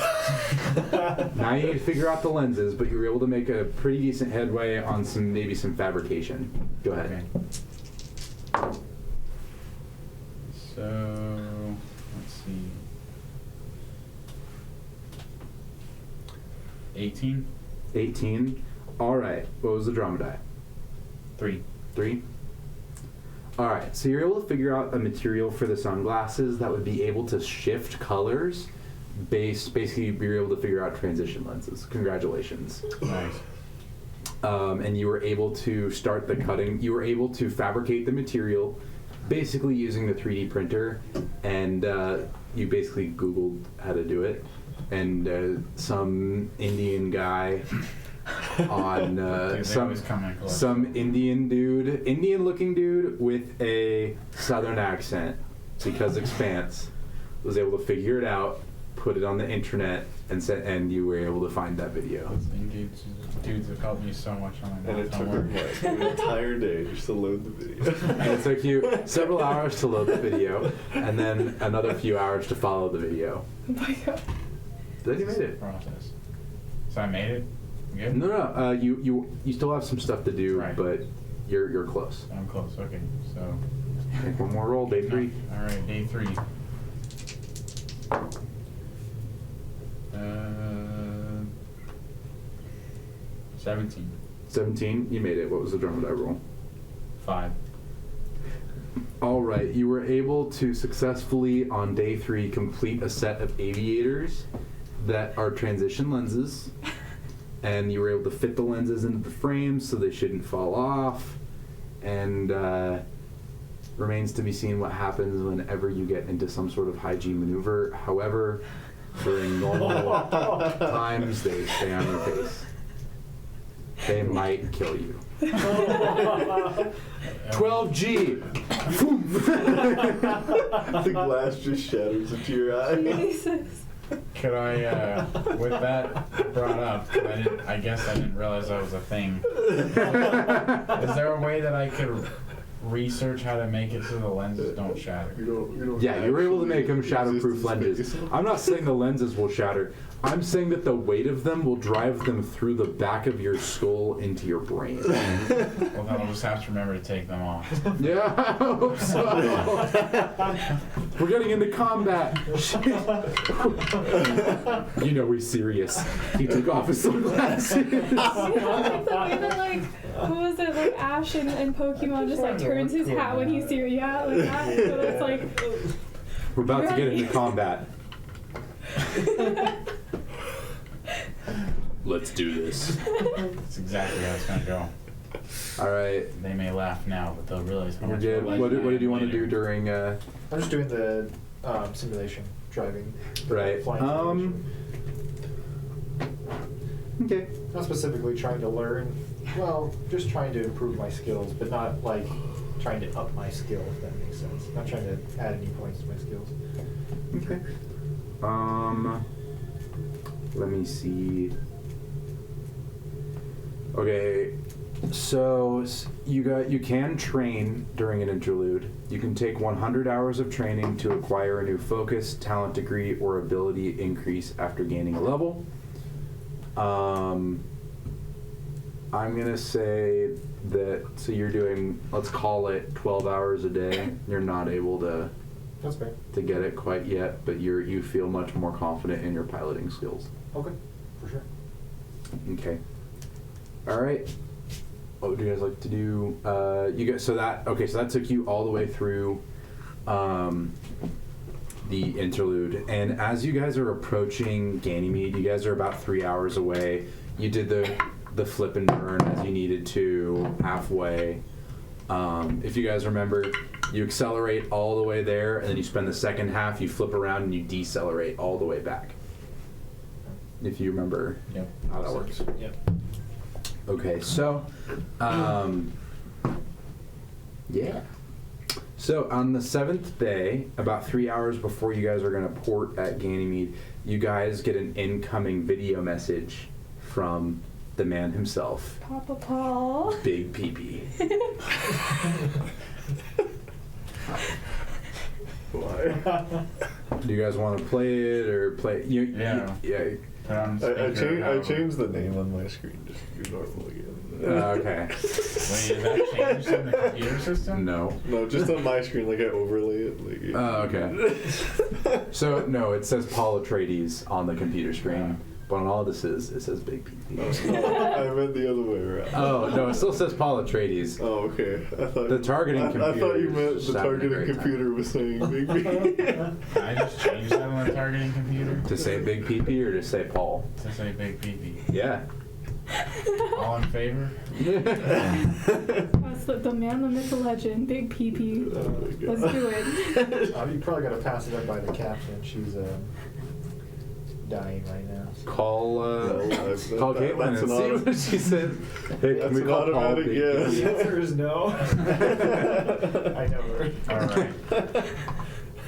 Now you need to figure out the lenses, but you were able to make a pretty decent headway on maybe some fabrication. Go ahead. Okay. So, let's see. 18? 18. All right. What was the drama die? 3. 3. All right. So you're able to figure out a material for the sunglasses that would be able to shift colors. Basically, you're able to figure out transition lenses. Congratulations. Nice. And you were able to start the cutting. You were able to fabricate the material, basically using the 3D printer, and you basically Googled how to do it. And some Indian guy on Dude, some Indian-looking dude with a Southern accent, because Expanse was able to figure it out, put it on the internet, and you were able to find that video. Those dudes have helped me so much on my And it took him like an entire day just to load the video. And it took you several hours to load the video, and then another few hours to follow the video. Oh my god. Then you made it. Process. So I made it? Good? No, you still have some stuff to do, Right. but you're close. I'm close, okay. So. Take one more roll, day 3. Alright, day 3. 17. 17, you made it. What was the drama die roll? 5. All right, you were able to successfully, on day 3, complete a set of aviators that are transition lenses, and you were able to fit the lenses into the frames so they shouldn't fall off, and remains to be seen what happens whenever you get into some sort of hygiene maneuver. However, during normal times, they stay on your face. They might kill you. 12G! The glass just shatters into your eye. Jesus. Could I, with that brought up, I guess I didn't realize that was a thing. Is there a way that I could research how to make it so the lenses don't shatter? You don't Yeah, you were able to make them actually shatterproof exist in lenses. space. I'm not saying the lenses will shatter. I'm saying that the weight of them will drive them through the back of your skull into your brain. Well, then I'll just have to remember to take them off. Yeah, I hope so. We're getting into combat. You know he's serious. He took off his sunglasses. Like the way that, like, what was it, like Ash in Pokemon just like turns his hat when he's serious, yeah, like that. So it's like, We're about to get into combat. Let's do this. That's exactly how it's gonna go. All right. They may laugh now, but they'll realize how We're much. good. of a What did you want to later. do during? I'm just doing the simulation driving. Right. Flying simulation. Okay. Not specifically trying to learn, well, just trying to improve my skills, but not like trying to up my skill, if that makes sense. Not trying to add any points to my skills. Okay. Let me see. Okay, so you can train during an interlude. You can take 100 hours of training to acquire a new focus, talent degree, or ability increase after gaining a level. I'm gonna say that, so you're doing, let's call it 12 hours a day. You're not able to That's fair. get it quite yet, but you feel much more confident in your piloting skills. Okay, for sure. Okay. All right. What would you guys like to do? So that took you all the way through the interlude, and as you guys are approaching Ganymede, you guys are about 3 hours away. You did the the flip and burn as you needed to halfway. If you guys remember, you accelerate all the way there, and then you spend the second half, you flip around and you decelerate all the way back. If you remember how that works. Yep. Okay, so, yeah. So on the 7th day, about 3 hours before you guys are going to port at Ganymede, you guys get an incoming video message from the man himself. Papa Paul. Big Pee-Pee. Why? Do you guys want to play it or play? Yeah. Yeah. Put on I speaker, changed the name on my screen just to do normal again. Okay. Wait, is that changed in the computer system? No. No, just on my screen, like I overlay it. Like, Okay. So, no, it says Paul Atreides on the computer screen, but on all this it says Big Pee-Pee. I meant the other way around. Oh, no, it still says Paul Atreides. Oh, okay. I thought The targeting I thought you computer meant is the having a targeting great time. computer was saying Big B. I just changed that on the targeting computer To say Big Pee-Pee or to say Paul? to say Big Pee-Pee. Yeah. All in favor? That's the man, the myth, the legend, Big Pee-Pee. Oh my God. Let's do it. You probably got to pass it up by the captain. She's dying right now. So. Call call Caitlin that's and an see auto- what she said. Hey, can That's we an call Paul automatic Big yes. Pee-Pee? The answer is no. I never. Alright.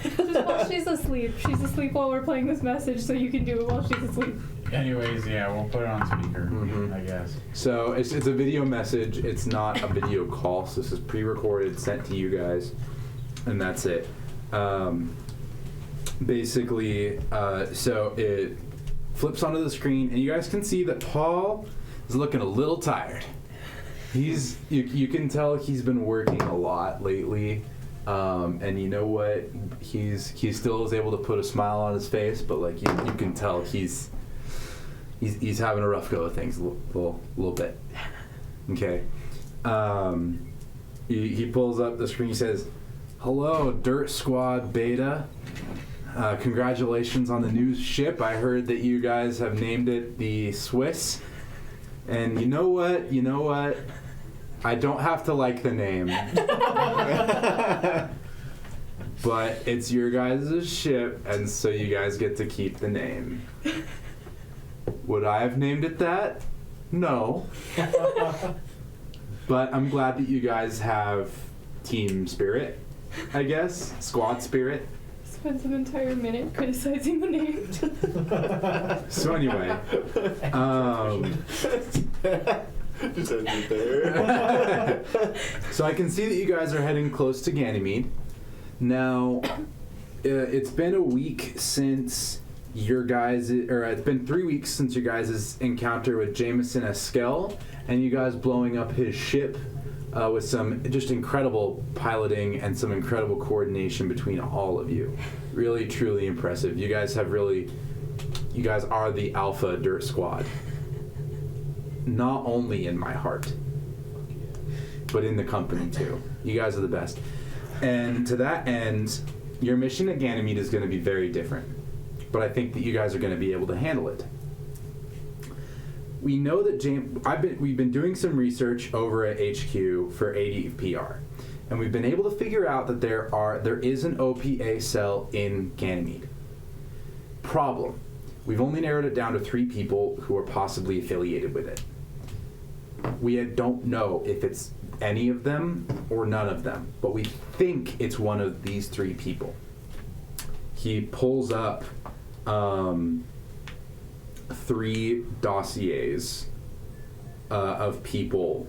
Just while she's asleep. She's asleep while we're playing this message, so you can do it while she's asleep. Anyways, yeah, we'll put it on speaker, Mhm. I guess. So it's a video message. It's not a video call. So this is pre-recorded, sent to you guys, and that's it. Basically, so it flips onto the screen, and you guys can see that Paul is looking a little tired. You can tell he's been working a lot lately, and you know what? He still is able to put a smile on his face, but like you can tell he's having a rough go of things a little bit. Okay. He pulls up the screen. He says, "Hello, Dirt Squad Beta. Congratulations on the new ship. I heard that you guys have named it the Swiss. And you know what? I don't have to like the name. But it's your guys' ship, and so you guys get to keep the name. Would I have named it that? No. But I'm glad that you guys have team spirit, I guess. Squad spirit. Spent an entire minute criticizing the name. So anyway, Just end it there. so I can see that you guys are heading close to Ganymede. Now, it's been a week since it's been 3 weeks since your guys' encounter with Jameson Eskel, and you guys blowing up his ship with some just incredible piloting and some incredible coordination between all of you. Really, truly impressive. You guys are the Alpha Dirt Squad. Not only in my heart, but in the company too. You guys are the best. And to that end, your mission at Ganymede is going to be very different. But I think that you guys are going to be able to handle it. We know that we've been doing some research over at HQ for ADPR, and we've been able to figure out that there is an OPA cell in Ganymede. Problem: we've only narrowed it down to 3 people who are possibly affiliated with it. We don't know if it's any of them or none of them, but we think it's one of these 3 people. He pulls up 3 dossiers of people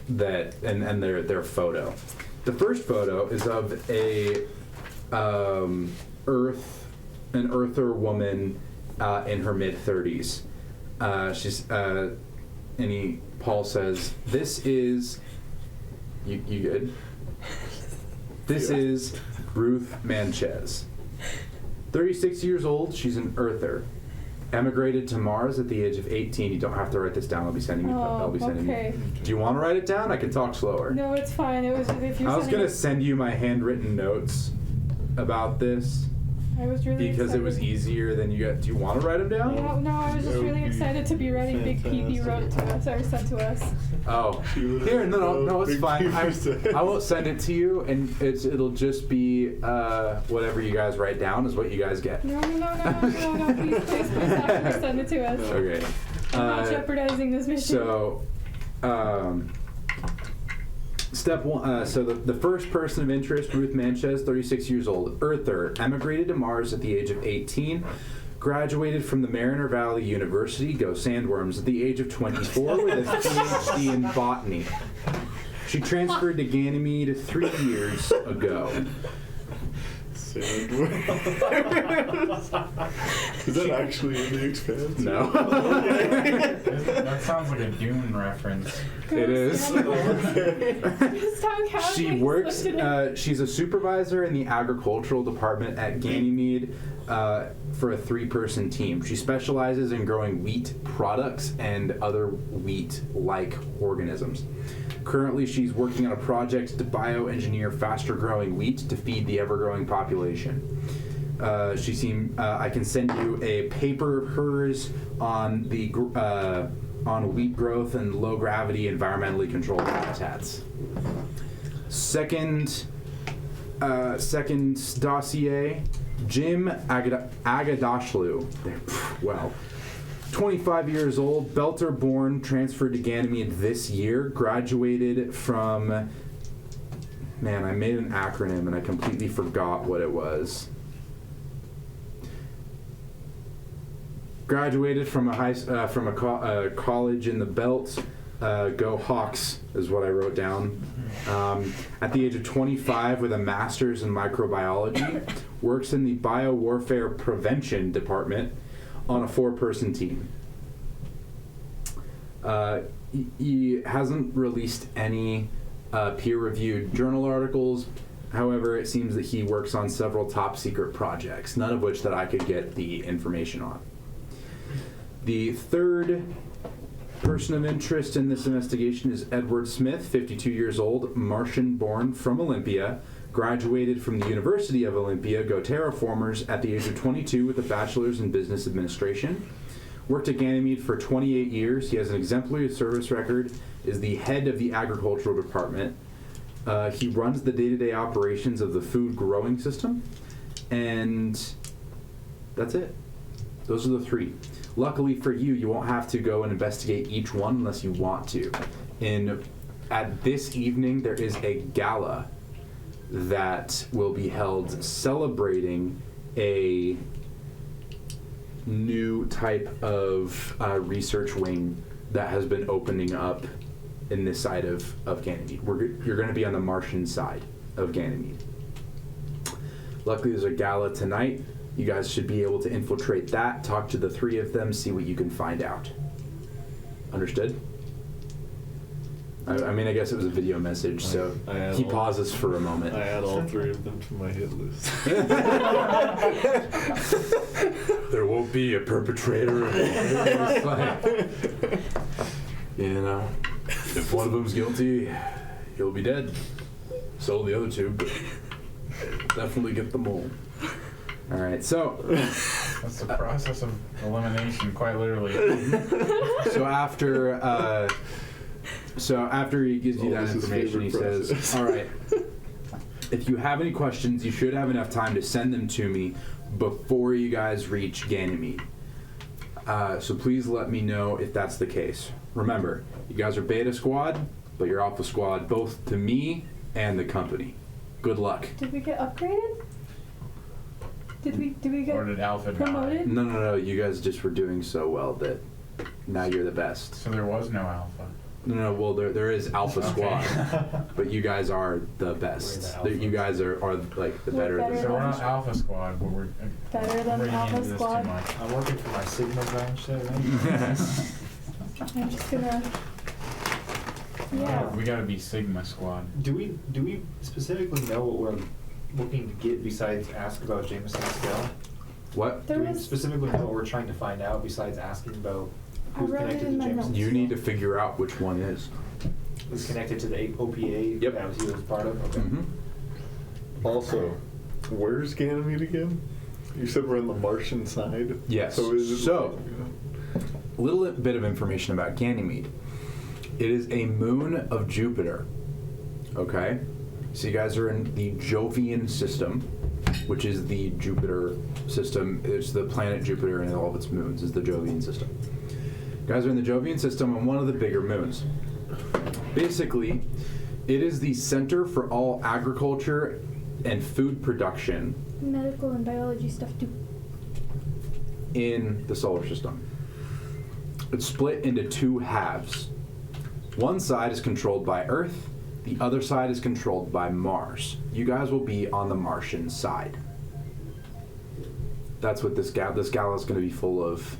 that and their photo. The first photo is of an earther woman in her mid-30s. Paul says, "This is you good? This is Ruth Manchester. 36 years old, she's an earther. Emigrated to Mars at the age of 18. You don't have to write this down. I'll be sending you. Okay. Do you want to write it down? I can talk slower. No, it's fine. It was just if you're I was sending going it- to send you my handwritten notes about this, I was really because it was excited. easier than you got. Do you want to write them down? Yeah, no, I was just That would really be excited to be writing Big Peepee wrote to us, or sent to us. Oh, You would've here, no, it's Big fine. Peepee says. I won't send it to you, and it'll just be whatever you guys write down is what you guys get. No, please actually send it to us. Okay. I'm not jeopardizing this mission. So, step one. So the first person of interest, Ruth Manchester, 36 years old, Earther, emigrated to Mars at the age of 18. Graduated from the Mariner Valley University, go Sandworms, at the age of 24 with a PhD in botany. She transferred to Ganymede 3 years ago. Is that actually in the Expanse? No. That sounds like a Dune reference. It is. She works, she's a supervisor in the agricultural department at Ganymede for a 3-person team. She specializes in growing wheat products and other wheat-like organisms. Currently, she's working on a project to bioengineer faster-growing wheat to feed the ever-growing population. I can send you a paper of hers on the on wheat growth and low-gravity, environmentally controlled habitats. Second dossier, Jim Agadashlu. Well, 25 years old, Belter born, transferred to Ganymede this year, graduated from, man, I made an acronym and I completely forgot what it was. Graduated from a college in the Belt. Go Hawks is what I wrote down. At the age of 25 with a master's in microbiology, works in the biowarfare prevention department on a 4-person team. He hasn't released any peer-reviewed journal articles. However, it seems that he works on several top-secret projects, none of which that I could get the information on. The third person of interest in this investigation is Edward Smith, 52 years old, Martian-born from Olympia, graduated from the University of Olympia, go Terraformers, at the age of 22 with a bachelor's in business administration. Worked at Ganymede for 28 years. He has an exemplary service record, is the head of the agricultural department. He runs the day-to-day operations of the food growing system, and that's it. Those are the 3. Luckily for you, you won't have to go and investigate each one unless you want to. At this evening, there is a gala that will be held celebrating a new type of research wing that has been opening up in this side of Ganymede. You're going to be on the Martian side of Ganymede. Luckily, there's a gala tonight. You guys should be able to infiltrate that, talk to the 3 of them, see what you can find out. Understood? I mean, I guess it was a video message, so he pauses for a moment. I add all 3 of them to my hit list. There won't be a perpetrator. You know, if one of them's guilty, he'll be dead. So will the other 2, but definitely get them all. All right, so That's the process of elimination, quite literally. so after he gives you that Always his information, he favorite says, process. "All right, if you have any questions, you should have enough time to send them to me before you guys reach Ganymede. So please let me know if that's the case. Remember, you guys are Beta Squad, but you're Alpha Squad, both to me and the company. Good luck." Did we get upgraded? Did we get Or did Alpha die? promoted? No. You guys just were doing so well that now you're the best. So there was no Alpha. No. Well, there is Alpha Okay. Squad, but you guys are the best. We're the You guys are like the We're better. better So we're not than- Alpha Squad, but we're Better than reading Alpha into this Squad. too much. I'm working for my Sigma branch there, man. I'm just gonna. Yeah. We gotta be Sigma Squad. Do we specifically know what we're looking to get besides ask about Jameson's scale? What? There Do we was. specifically know what we're trying to find out besides asking about I who's wrote it connected to in my Jameson's notes. You scale? need to figure out which one is. Who's connected to the OPA Yep. that he was part of? Okay. Mm-hmm. Also, where's Ganymede again? You said we're on the Martian side? Yes. So is it So, a little bit of information about Ganymede. It is a moon of Jupiter. Okay? So you guys are in the Jovian system, which is the Jupiter system. It's the planet Jupiter and all of its moons is the Jovian system. You guys are in the Jovian system on one of the bigger moons. Basically, it is the center for all agriculture and food production Medical and biology stuff too. in the solar system. It's split into two halves. One side is controlled by Earth, the other side is controlled by Mars. You guys will be on the Martian side. That's what this gala is going to be full of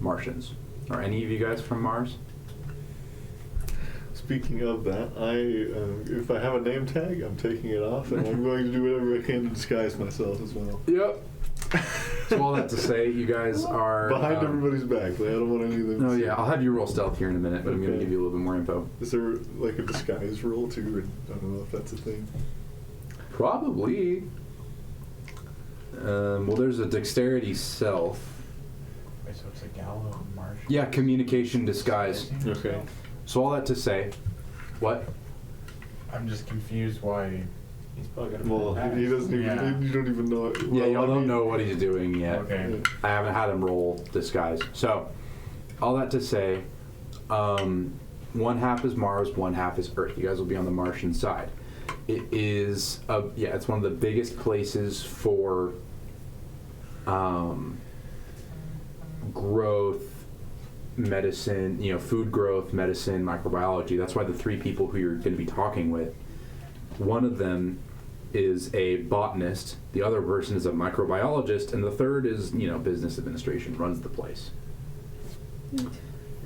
Martians. Are any of you guys from Mars? Speaking of that, if I have a name tag, I'm taking it off, and I'm going to do whatever I can to disguise myself as well. Yep. So all that to say, you guys are Behind everybody's back. I don't want any of them. Oh to yeah, I'll have you roll stealth here in a minute, but I'm going to Okay. give you a little bit more info. Is there like a disguise roll too? I don't know if that's a thing. Probably. Well, there's a dexterity self. Wait, so it's a Gallo Martian? Yeah, communication disguise. Okay. So all that to say, what? I'm just confused why. He's probably got a Well, he doesn't even. Yeah. You don't even know it. Yeah, Well, y'all I don't mean- know what he's doing yet. Okay. I haven't had him roll disguise. So, all that to say, one half is Mars, one half is Earth. You guys will be on the Martian side. It is, it's one of the biggest places for growth, medicine, food growth, medicine, microbiology. That's why the three people who you're going to be talking with, one of them is a botanist, the other person is a microbiologist, and the third is, business administration, runs the place.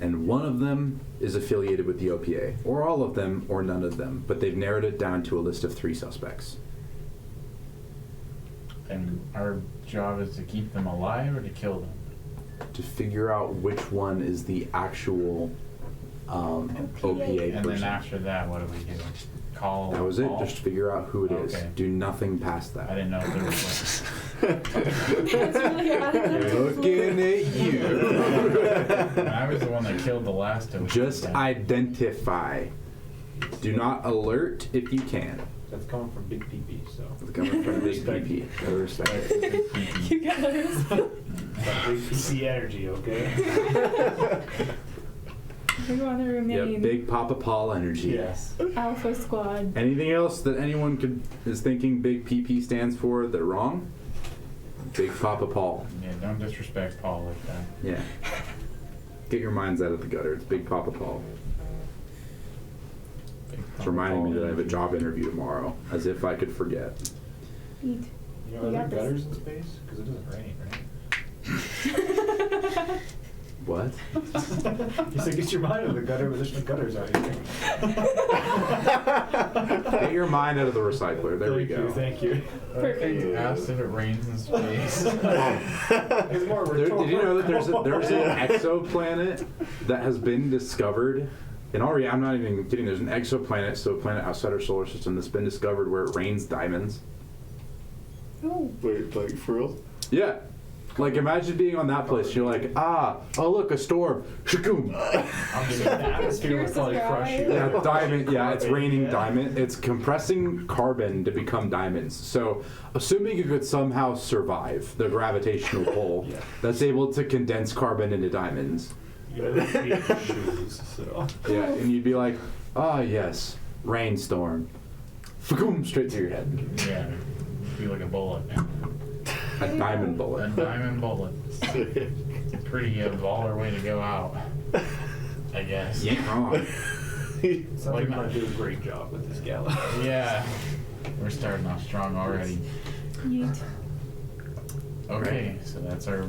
And one of them is affiliated with the OPA, or all of them, or none of them, but they've narrowed it down to a list of 3 suspects. And our job is to keep them alive or to kill them? To figure out which one is the actual OPA And person. then after that, what do we do? Call? That was it, all? just figure out who it is. Okay. Do nothing past that. I didn't know if there was That's really odd. Looking at you. I was the one that killed the last of them. Just identify. Do not alert if you can. That's coming from Big PP, so. It's coming from Big PP. Gotta respect it. You gotta respect. That Big PP energy, okay? We want to remain Yep, Big Papa Paul energy. Yes. Alpha Squad. Anything else that anyone is thinking Big PP stands for that wrong? Big Papa Paul. Yeah, don't disrespect Paul like that. Yeah. Get your minds out of the gutter. It's Big Papa Paul. Big It's Papa reminding me Paul. that I have a job interview tomorrow, as if I could forget. Eat. You know, You are there got this. gutters in space? Because it doesn't rain, right? What? He said, get your mind out of the gutter, but there's no gutters out here. Get your mind out of the recycler. There we go. Thank you. Perfect. You asked if it rains in space. It's more Did you know that there's an exoplanet that has been discovered? In all reality, I'm not even kidding. There's an exoplanet, so a planet outside our solar system that's been discovered where it rains diamonds. Oh. Wait, like for real? Yeah. Like, imagine being on that place. You're like, oh, look, a storm. Shakoom. The atmosphere would probably crush you. Yeah, diamond. Yeah, it's raining diamond. It's compressing carbon to become diamonds. So, assuming you could somehow survive the gravitational pull Yeah. that's able to condense carbon into diamonds. You have shoes, so. Yeah, and you'd be like, yes, rainstorm. Shakoom, straight to your head. Yeah, be like a bullet. A diamond A bullet. diamond bullet. Pretty baller way to go out, I guess. You ain't wrong. Sounds like we're going to do a great job with this gala. Yeah, we're starting off strong already. Yeet. Okay, so that's our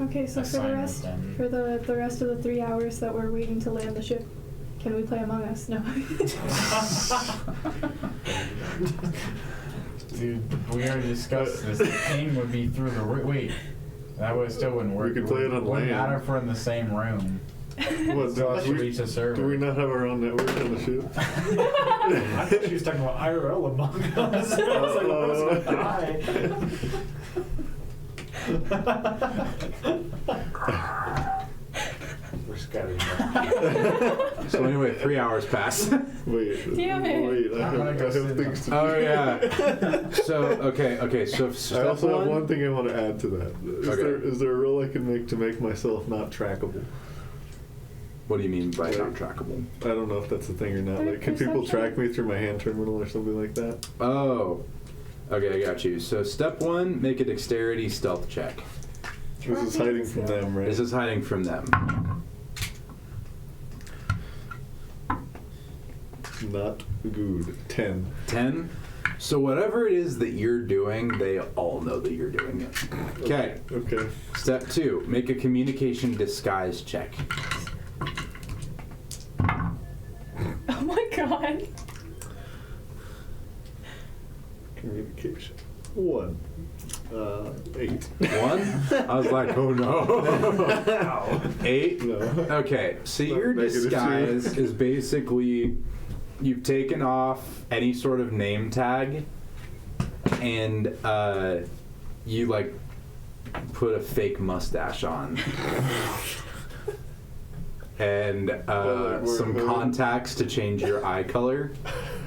Okay, so for the assignment rest, then. for the rest of the 3 hours that we're waiting to land the ship, can we play Among Us? No. Dude, we already discussed this. The king would be through the wait. That would still wouldn't work. We could play it on Wouldn't land. matter if we're in the same room. What, Still has to do we- reach a server. Do we not have our own network on the ship? I thought she was talking about IRL Among Us. I was like, well, I was going to die. We're scattered. So anyway, 3 hours pass. Wait. Damn it. Wait, I I'm gonna go have sit things to do. Oh yeah. So okay. So I step also have one thing I want to add to that. Okay. Is there a role I can make to make myself not trackable? What do you mean by not trackable? I don't know if that's a thing or not. By Like, can people perception? track me through my hand terminal or something like that? Oh. Okay, I got you. So step 1, make a dexterity stealth check. This is hiding from them, right? This is hiding from them. Not good. 10. 10. So whatever it is that you're doing, they all know that you're doing it. Okay. Okay. Step 2, make a communication disguise check. Oh my god. Communication. 1. 8. 1? I was like, oh no. 8? No. Okay, so your Negative 2. disguise is basically you've taken off any sort of name tag and you like put a fake mustache on. And some contacts to change your eye color.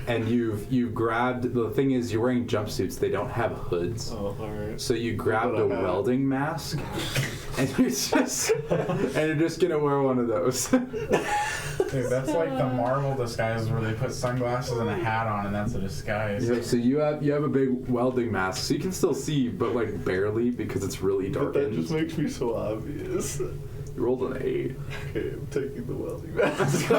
And you've grabbed, the thing is you're wearing jumpsuits, they don't have hoods. Oh, alright. So you grabbed a welding mask and you're just gonna wear one of those. Dude, that's like the Marvel disguises where they put sunglasses and a hat on, and that's a disguise. Yeah, so you have a big welding mask, so you can still see, but like barely because it's really But that darkened. just makes me so obvious. You rolled an 8. Okay, I'm taking the welding mask.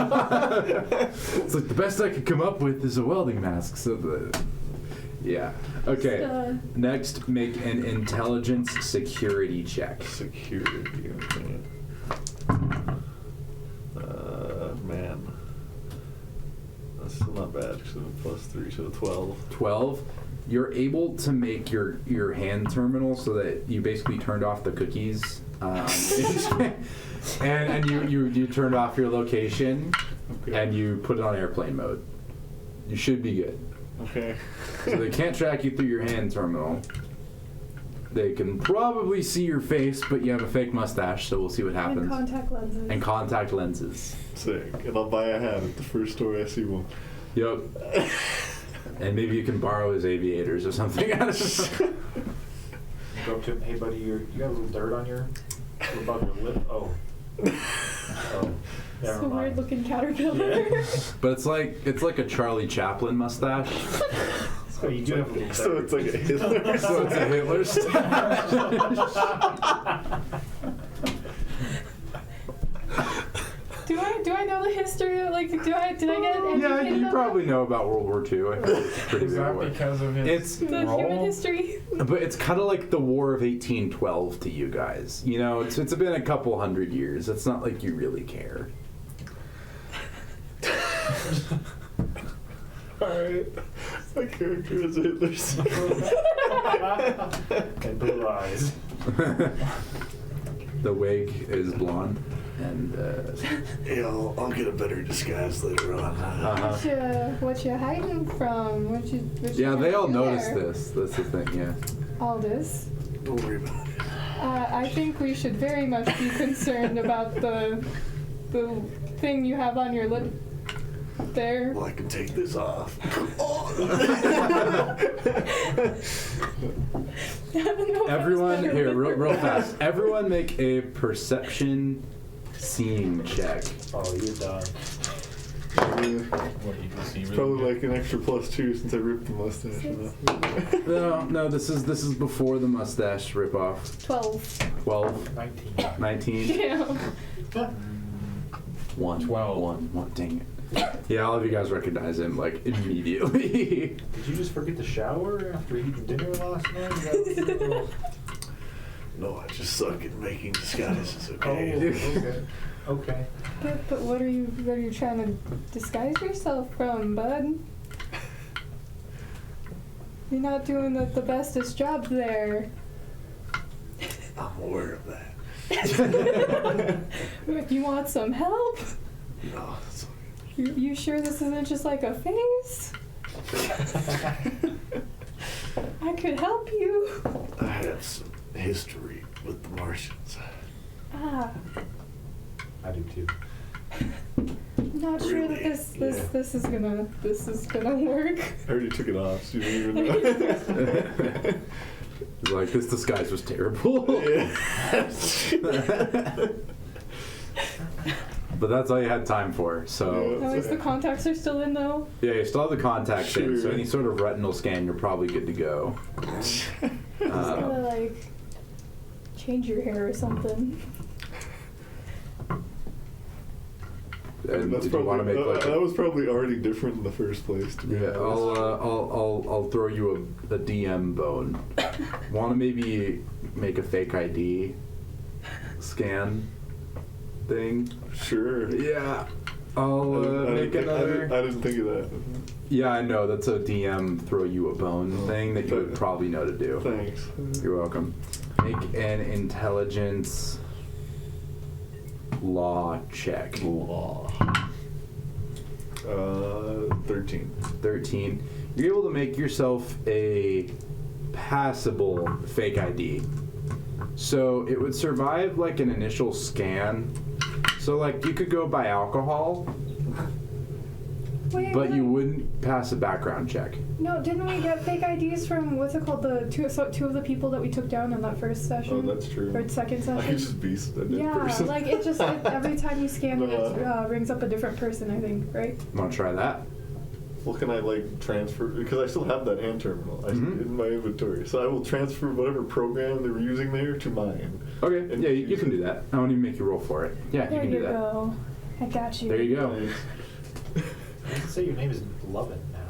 It's like the best I could come up with is a welding mask. So yeah. Okay. Next, make an intelligence security check. Security, okay. Man. That's still not bad, because I'm +3, so 12. 12. You're able to make your hand terminal so that you basically turned off the cookies, and you turned off your location, Okay. and you put it on airplane mode. You should be good. Okay. So they can't track you through your hand terminal. They can probably see your face, but you have a fake mustache, so we'll see what And happens. contact lenses. And contact lenses. Sick. And I'll buy a hat at the first store I see one. Yep. And maybe you can borrow his aviators or something. I don't know. Go up to him, hey buddy, you got a little dirt on your above your lip. Oh. Oh. Never It's a mind. weird looking caterpillar. Yeah. But it's like a Charlie Chaplin mustache. So you do have a little dirt. So it's like a Hitler. So it's a Hitler Do I know the history? Like, did I get educated Yeah, you on probably know about World War II. I think it's pretty Is good that war. because of his It's- the human role? history? But it's kind of like the War of 1812 to you guys. You know, it's been a couple hundred years. It's not like you really care. Alright. My character is Hitler's. And blue eyes. The wig is blonde, and Yeah, I'll get a better disguise later on. What you hiding from? What you yeah, they all do noticed there? this. That's the thing. Yeah. All this. Don't worry about it. I think we should very much be concerned about the thing you have on your lip there. Well, I can take this off. Everyone here, real fast. Everyone make a perception seeing check. Oh, you're done. What do you see? Really Probably good? like an extra +2 since I ripped the mustache off. No, this is before the mustache ripoff. 12. 12, 19. 19, Damn. 1, 12. 1. Dang it. Yeah, all of you guys recognize him like immediately. Did you just forget to shower after eating dinner last night? Is that- No, I just suck at making disguises, Oh, okay? okay. Okay. But what are you trying to disguise yourself from, bud? You're not doing the bestest job there. I'm aware of that. You want some help? No, it's okay. You sure this isn't just like a phase? I could help you. I have some history with the Martians. Ah, I do too. not sure that Really? this is gonna work. I already took it off, so you don't even know. He's like, this disguise was terrible. Yeah. But that's all you had time for, so... At least the contacts are still in though. Yeah, you still have the contacts in, so Sure. any sort of retinal scan, you're probably good to go. Just gotta like change your hair or something. And That's did you want to make like that was probably already different in the first place. To be Yeah, honest. I'll throw you a DM bone. Want to maybe make a fake ID scan thing? Sure. Yeah, I'll make another. I didn't think of that. Yeah, I know that's a DM throw you a bone thing that you would probably know to do. Thanks. You're welcome. Make an intelligence law check. Law. 13. 13. You're able to make yourself a passable fake ID. So it would survive like an initial scan. So like you could go buy alcohol, Wait, but you wouldn't pass a background check. No, didn't we get fake IDs from what's it called? The two of the people that we took down in that first Oh, session. that's true. Or second I session. could just be a dead Yeah, person. like it just every time you scan it, Uh-huh. rings up a different person. I think, right? Want to try that? Well, can I like transfer? Because I still have that hand terminal Mhm. in my inventory, so I will transfer whatever program they were using there to mine. Okay. And Yeah, you use can it. do that. I won't even make you roll for it. Yeah, There you can do that. go. I got you. There you go. Thanks. You can say your name is Lovin now.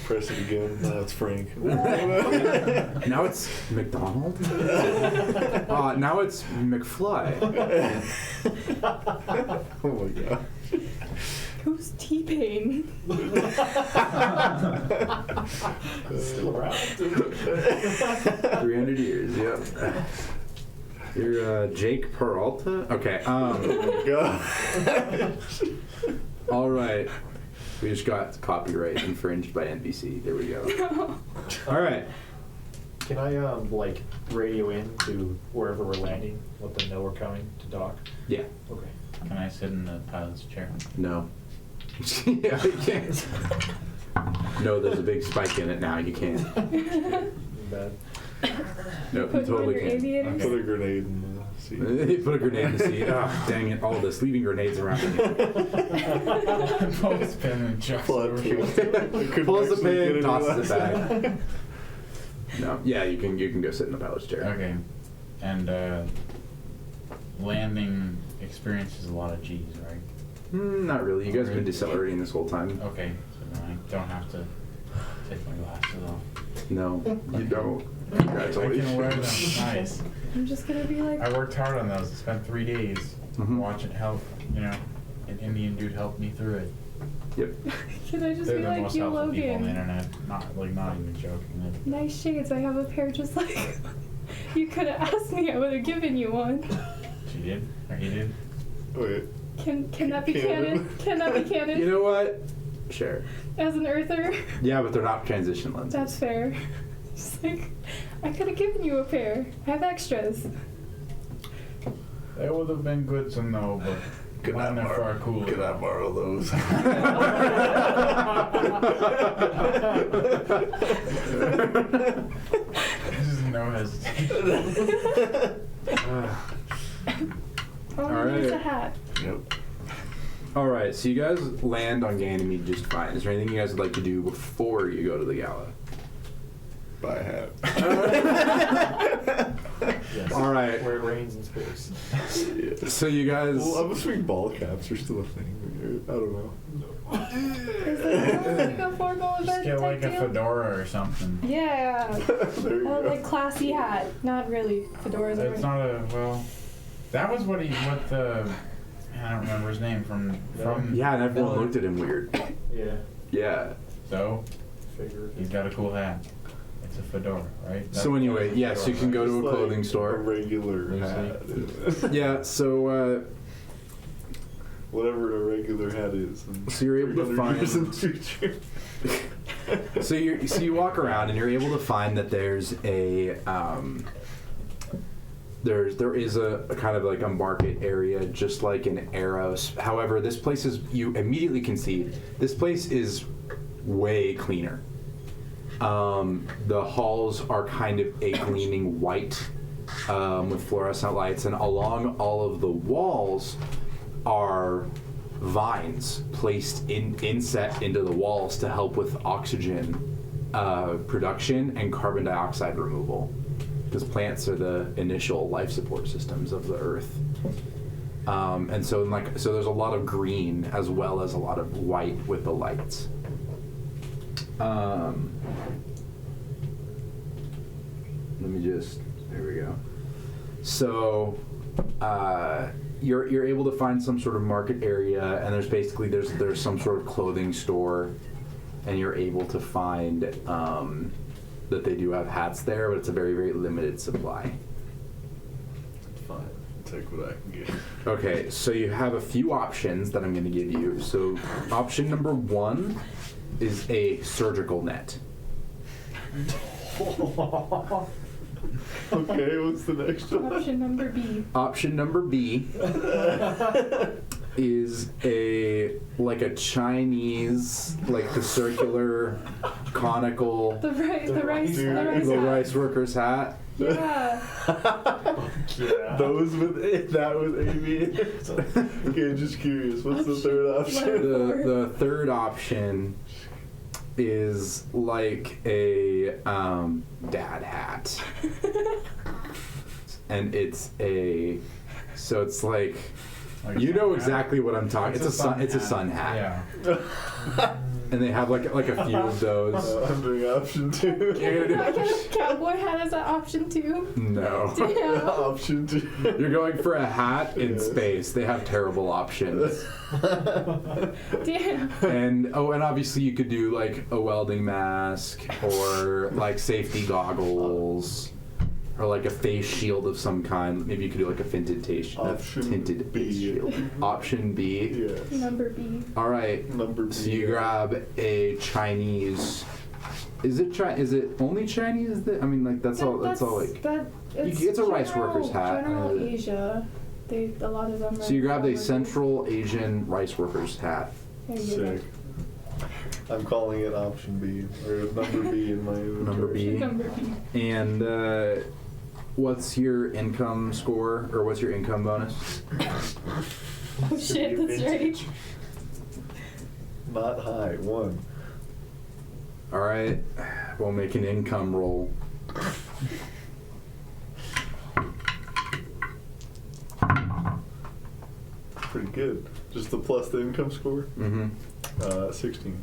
Press it again. Now it's Frank. Now it's McDonald. Now it's McFly. Oh my god. Who's T-Pain? Still around. 300 years. Yep. You're Jake Peralta. Okay. Oh my god. All right. We just got copyright infringed by NBC. There we go. All right. Can I like radio in to wherever we're landing, let them know we're coming to dock? Yeah. Okay. Can I sit in the pilot's chair? No. Yeah, you can't. No, there's a big spike in it now. You can't. Bad. No, you Put on totally your can't. aviators. Put a grenade in the seat. Put a grenade in the seat. Oh, dang it. All this. Leaving grenades around me. Pulls pin and chucks Plot over. twist. I couldn't Pulls the actually get pin, into tosses it that. back. No. Yeah, you can go sit in the pilot's chair. Okay. And landing experiences a lot of G's, right? Not really. You guys have been decelerating this whole time. Okay, so then I don't have to take my glasses off. No, you don't. I can wear them. Congratulations. Nice. I'm just gonna be like, I worked hard on those. I spent 3 days Mhm. watching help. An Indian dude helped me through it. Yep. can I just They're be the like, most you helpful people on the Logan? internet. Not even joking. Nice shades. I have a pair just like you could have asked me. I would have given you one. She did, or he did. Wait. Can that be canon? Can that be canon? You know what? Sure. As an earther, Yeah, but they're not transition lenses. that's fair. Just like I could have given you a pair. I have extras. That would have been good to know, but mine are far cooler. Could I borrow those? This is no hesitation. Oh, All there's a right. hat. Yep. All right, so you guys land on Ganymede just fine. Is there anything you guys would like to do before you go to the gala? Buy a hat. Yes. All right. Where it rains in space. So you guys. Well, I'm assuming ball caps are still a thing. I don't know. Is that like a formal Just event get type like a deal? fedora or something. Yeah. There you go. Like classy hat. Not really. Fedoras are. It's not a well. That was what the I don't remember his name from. Yeah, and everyone looked at him weird. Yeah. Yeah. So Figure. he's got a cool hat. It's a fedora, right? So anyway, yes, you can go to a It's like clothing A store. regular hat. Yeah, so Whatever a regular hat is. So you're able to 300 years find- in the future. So you walk around and you're able to find that there's a there is a kind of like a market area, just like in Eros. However, this place is, you immediately can see this place is way cleaner. The halls are kind of a gleaming white with fluorescent lights, and along all of the walls are vines placed inset into the walls to help with oxygen production and carbon dioxide removal, because plants are the initial life support systems of the earth. And so there's a lot of green as well as a lot of white with the lights. Let me just, there we go. So you're able to find some sort of market area, and there's some sort of clothing store, and you're able to find that they do have hats there, but it's a very, very limited supply. Fine. Take what I can get. Okay, so you have a few options that I'm going to give you. So option number 1 is a surgical net. Okay, what's the next one? Option number B. Option number B is a Chinese, like the circular, conical, The rice the hat. rice worker's hat. Yeah. Yeah. Those with that with aviators. Okay, just curious. What's the third option? The third option is like a dad hat, and it's like, you know exactly what I'm talking. It's a sun hat. Yeah. And they have like a few of those. I'm doing option 2. I get a cowboy hat as an option 2. No. Damn. Option 2. You're going for a hat in Yes. space. They have terrible options. Damn. And obviously you could do like a welding mask, or like safety goggles, or like a face shield of some kind. Maybe you could do like a tinted face B. shield. Option B. Yes. Number B. All right. Number B. So you grab a Chinese. Is it only Chinese? That's all like. It's a rice worker's hat. General Asia. A lot of them. So you grabbed a Central Asian rice worker's hat. There you go. Sick. I'm calling it option B, or number B in my Number B. Number B. And what's your income score, or what's your income bonus? Oh shit, that's right. Not high. 1. All right, we'll make an income roll. Pretty good. Just the plus the income score. Mm-hmm. 16.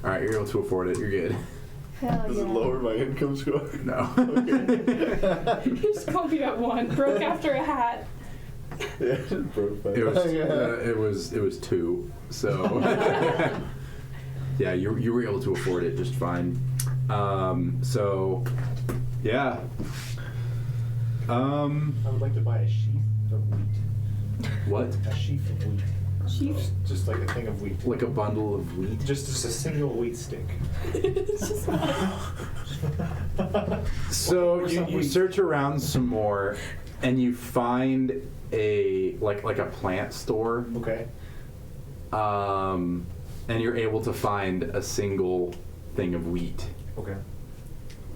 All right, you're able to afford it. You're good. Hell Does yeah. it lower my income score? No. Okay. You just called me at 1. Broke after a hat. Yeah, it just broke my. It was 2. So yeah, you were able to afford it just fine. So yeah. I would like to buy a sheaf of wheat. What? A sheaf of wheat. Sheep. Just like a thing of wheat. Like a bundle of wheat? Just a single wheat stick. It's just So Or some you wheat. search around some more, and you find a a plant store, Okay. and you're able to find a single thing of wheat. Okay.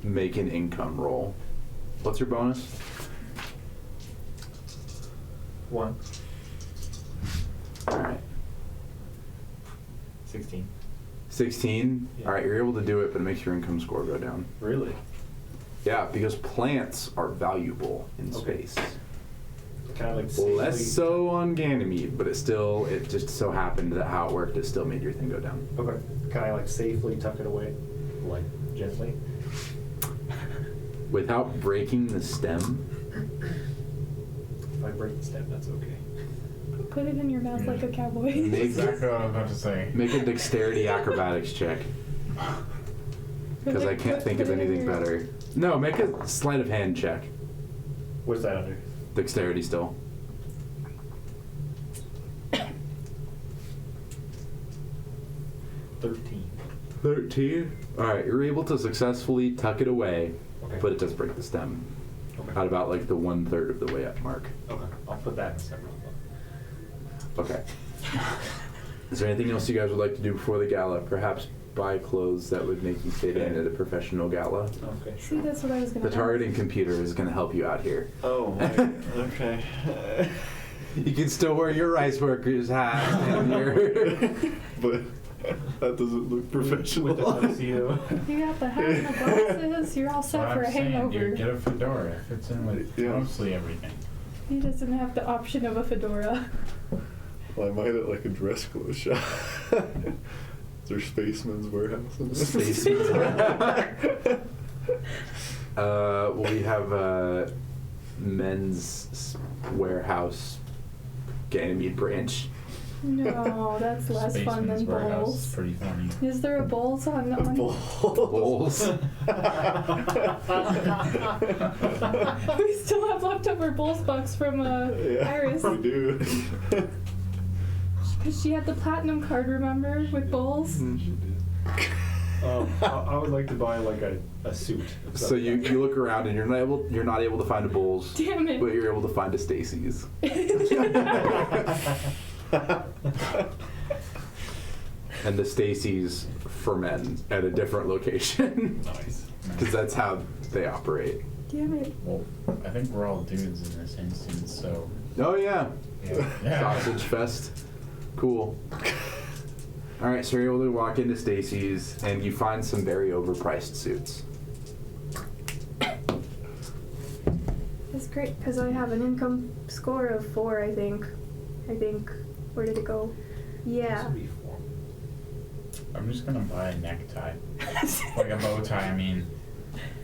Make an income roll. What's your bonus? 1. All right. 16. 16? Yeah. All right, you're able to do it, but it makes your income score go down. Really? Yeah, because plants are valuable in Okay. space. Kind of like Less safely- so on Ganymede, but it just so happened that how it worked, it still made your thing go down. Okay. Can I like safely tuck it away, like gently? Without breaking the stem? If I break the stem, that's okay. Put it in your mouth like a cowboy. Make, Exactly what I was about to say. make a dexterity acrobatics check. Because I can't think of anything better. No, make a sleight of hand check. What's that under? Dexterity still. 13. 13. Alright, you're able to successfully tuck it away, Okay. but it does break the stem Okay. at about like the 1/3 of the way up mark. Okay. I'll put that in a separate one. Okay. Is there anything else you guys would like to do before the gala? Perhaps buy clothes that would make you fit in at a professional gala? Okay. See, that's what I was gonna The ask. targeting computer is going to help you out here. Oh, okay. You can still wear your rice workers hat and your... But that doesn't look professional. With the tuxedo. You got the hat and the glasses, you're all set What for a I'm saying, hangover. dude, get a fedora. It fits in with Yeah. mostly everything. He doesn't have the option of a fedora. Well, I might at like a dress clothes shop. There's Spaceman's Warehouse. In this. Spaceman's well, we have men's warehouse Ganymede branch. No, that's less fun Spaceman's than Warehouse is bowls. pretty funny. Is there a bowls on? Bowls. We still have leftover bowls bucks from Yeah, Iris. we do. Because she had the platinum card, remember, with bowls? I would like to buy like a suit. So you look around and you're not able to find a Bulls, Damn it. but you're able to find a Stacy's. And the Stacy's for men at a different location. Nice. Because that's how they operate. Damn it. Well, I think we're all dudes in this instance, so Oh yeah. yeah. Sausage fest. Cool. Alright, so you're able to walk into Stacy's and you find some very overpriced suits. That's great, because I have an income score of 4, I think. Where did it go? Yeah. I'm just gonna buy a necktie. Like a bow tie, I mean.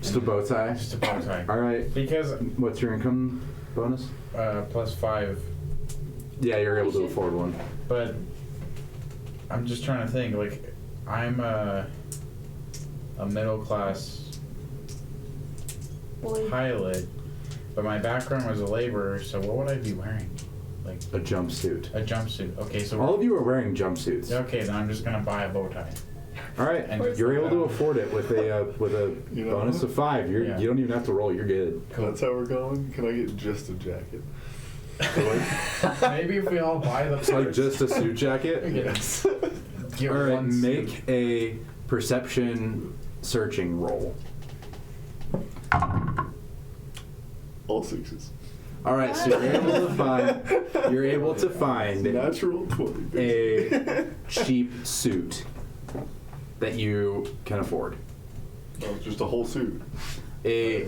Just a bow tie? Just a bow tie. Alright. Because, What's your income bonus? +5, Yeah, you're able to afford one. but I'm just trying to think, like, I'm a middle class Boy. pilot, but my background was a laborer, so what would I be wearing? Like, A jumpsuit. a jumpsuit. Okay, so All of you are wearing jumpsuits. okay, then I'm just gonna buy a bow tie. All right, And just you're like able to that. afford it with a You know? bonus of 5. Yeah. You don't even have to roll. You're good. That's how we're going. Can I get just a jacket? Maybe if we all buy the It's like just a suit jacket. Yes. Get All right, one suit. make a perception searching roll. All 6s. All right, so you're able to find Natural 20. a cheap suit that you can afford. Oh, just a whole suit. A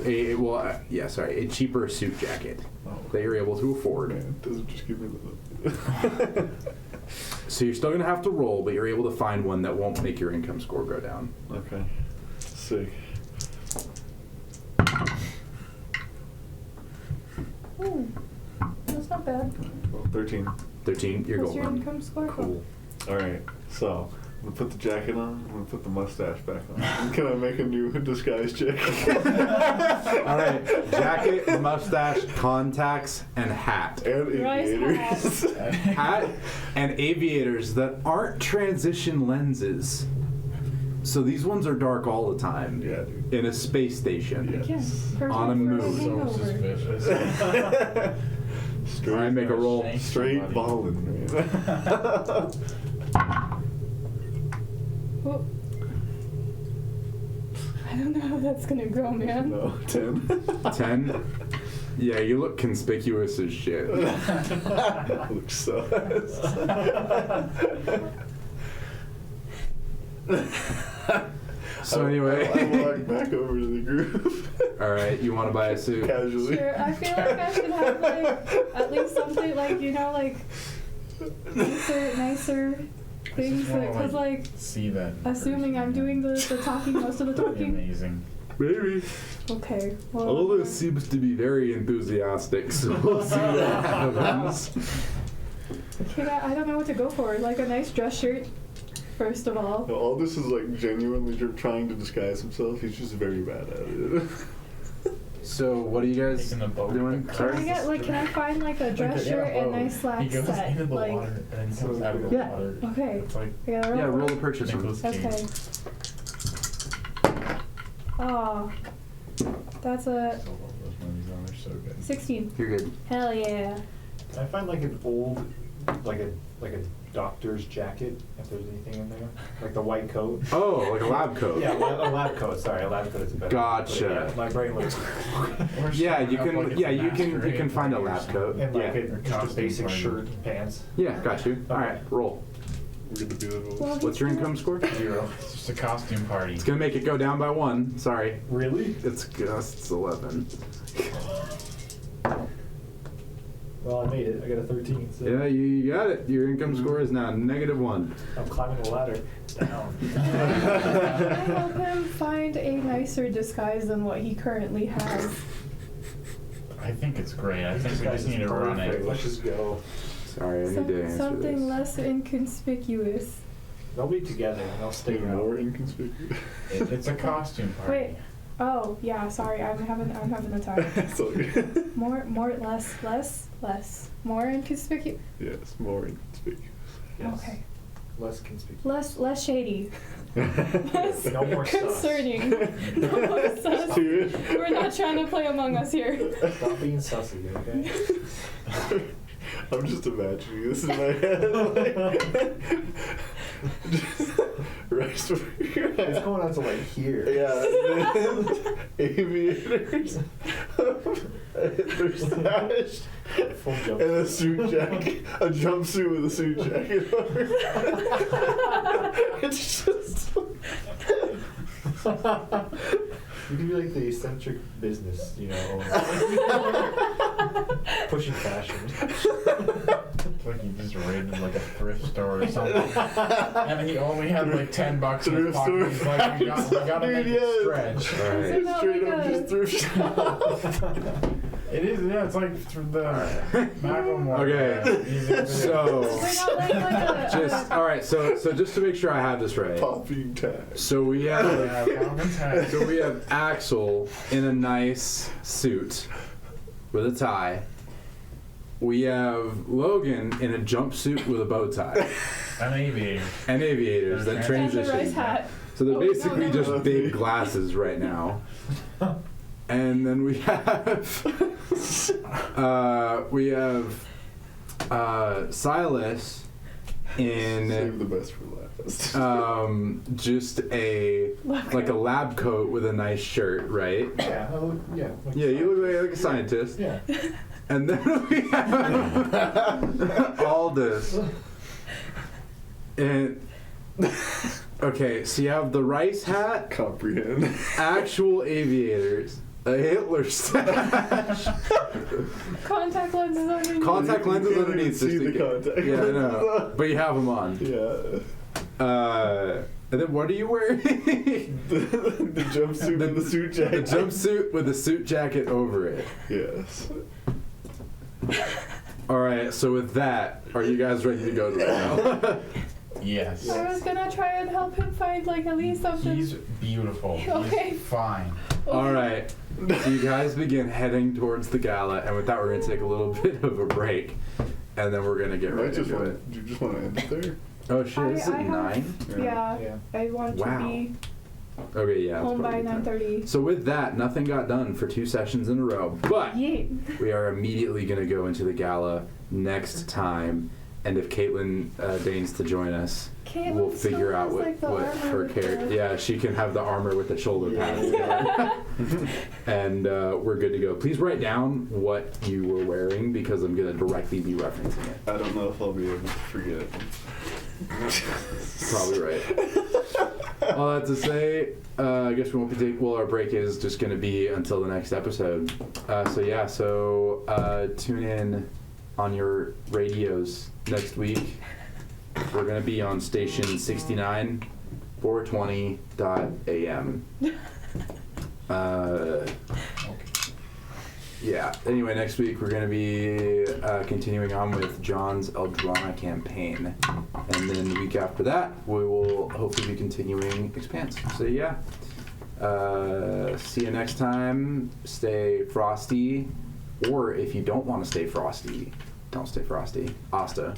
cheaper suit jacket that you're able to afford. Man, doesn't just give me the. So you're still gonna have to roll, but you're able to find one that won't make your income score go down. Okay. Sick. Ooh, that's not bad. Well, 13. 13. You're What's going. your income score? Cool. All right. So I'm gonna put the jacket on. I'm gonna put the mustache back on. Can I make a new disguise check? All right, jacket, mustache, contacts, and hat. And Rice aviators. Hat and aviators that aren't transition lenses. So these ones are dark all the time. Yeah, dude. In a space station. Yeah. Yeah, perfect On a for move. So hangover. suspicious. Straight, All right, make a roll. Thanks, straight somebody. ballin', man. Oh. I don't know how that's gonna go, man. No, 10. 10. Yeah, you look conspicuous as shit. Looks sus. So anyway. I walk back over to the group. All right, you want to buy a suit? Casually. Sure, I feel like I should have like at least something like like nicer things wanna, because like see that. in assuming person, I'm doing the talking most of the That'd be talking. amazing. Maybe. Okay. Well. Although seems to be very enthusiastic, so we'll see what happens. I don't know what to go for. Like a nice dress shirt, first of all. No, all this is like genuinely trying to disguise himself. He's just very bad at it. So what are you guys Taking the boat. doing? Can Sorry? Can I find like a dress Yeah, shirt and well, nice slack He goes set? into the Like water and then he comes out of the Yeah. water. okay. It's like I gotta Yeah, roll the for purchase Nicolas one. Cage. Okay. Oh, that's a So those movies are so good. 16. You're good. Hell yeah. Can I find like an old, like a doctor's jacket, if there's anything in there? Like the white coat? Oh, like a lab coat. Yeah, a lab coat, sorry, a lab coat is a better. Gotcha. Yeah, my brain looks. Yeah, you can. Yeah, you can find a lab coat. And like Yeah. just a basic shirt and pants. Yeah, got you. All right, roll. We're gonna do that. Well, What's your income score? 0. It's just a costume party. It's gonna make it go down by 1. Sorry. Really? It's 11. Well, I made it. I got a 13. So Yeah, you got it. Your income score is now -1. I'm climbing the ladder down. I help him find a nicer disguise than what he currently has. I think it's great. I think we just need to run it. Let's just go. Sorry, I need to answer Something this. less inconspicuous. They'll be together and they'll stay Even out. more inconspicuous. It's a costume party. Wait. Oh, yeah, sorry. I'm having a time. It's all good. More, less. More inconspicuous. Yes, more inconspicuous. Yes. Okay. Less conspicuous. Less shady. Less No more sus. concerning. No more sus. Dude. We're not trying to play Among Us here. Stop being sussy, okay? I'm just imagining this in my head. Like, just right where you're at. It's going on to like here. Yeah, and then aviators. They're stashed. Full jump. And a suit jacket. A jumpsuit with a suit jacket over. It's just. You could be like the eccentric business, you know, pushing fashion. It's like he just raided like a thrift store or something. And he only had like $10 in his Thrift pocket. store. He's like, we gotta make Dude, it yes. stretch. All right. Isn't that Straight like up a- just thrift shop. It is, yeah, it's like from the Macklemore. Okay, music so- video. We're not like a... Just all right. So just to make sure I have this right. Popping tag. So we have. Yeah, Calvin's hat. So we have Axel in a nice suit with a tie. We have Logan in a jumpsuit with a bow tie An aviator. and aviators that and the transition. rice hat. So they're Oh, basically no. just big glasses right now. And then we have Silas Save in the best for last. just a like a lab coat with a nice shirt, right? Yeah, yeah. Like Yeah, you look like a scientist. Yeah. And then we have Aldous. And okay, so you have the rice hat, Comprehend. actual aviators, a Hitler stash, Contact lenses underneath. contact lenses You can't underneath. even see just the to get- contact Yeah, I know. lenses. But you have them on. Yeah. And then what are you wearing? The jumpsuit with the suit The jacket. jumpsuit with the suit jacket over it. Yes. All right. So with that, are you guys ready to go to the Yes. I was gonna try and help him find like at least something. He's beautiful. Okay. He's fine. All right. So you guys begin heading towards the gala, and with that, we're gonna take a little bit of a break, and then we're gonna get I right just into want. it. Do you just want to end it there? Oh shit! Is it I have- 9? Yeah, Yeah. I want Wow. to be Okay, yeah. that's home by probably good time. 9:30. So with that, nothing got done for 2 sessions in a row, but Yeet. we are immediately gonna go into the gala next time, and if Caitlin deigns to join us, Caitlin we'll still figure out has, what like, the what armor her with character. the- Yeah, she can have the armor with the shoulder pads. Yeah. And we're good to go. Please write down what you were wearing because I'm gonna directly be referencing it. I don't know if I'll be able to forget. Probably right. All that to say, I guess we won't be taking. Well, our break is just going to be until the next episode. So tune in on your radios next week. We're going to be on station 69, 420.am. Yeah. Anyway, next week we're going to be continuing on with John's Eldrana campaign. And then the week after that, we will hopefully be continuing Expanse. So yeah. See you next time. Stay frosty. Or if you don't want to stay frosty, don't stay frosty. Asta.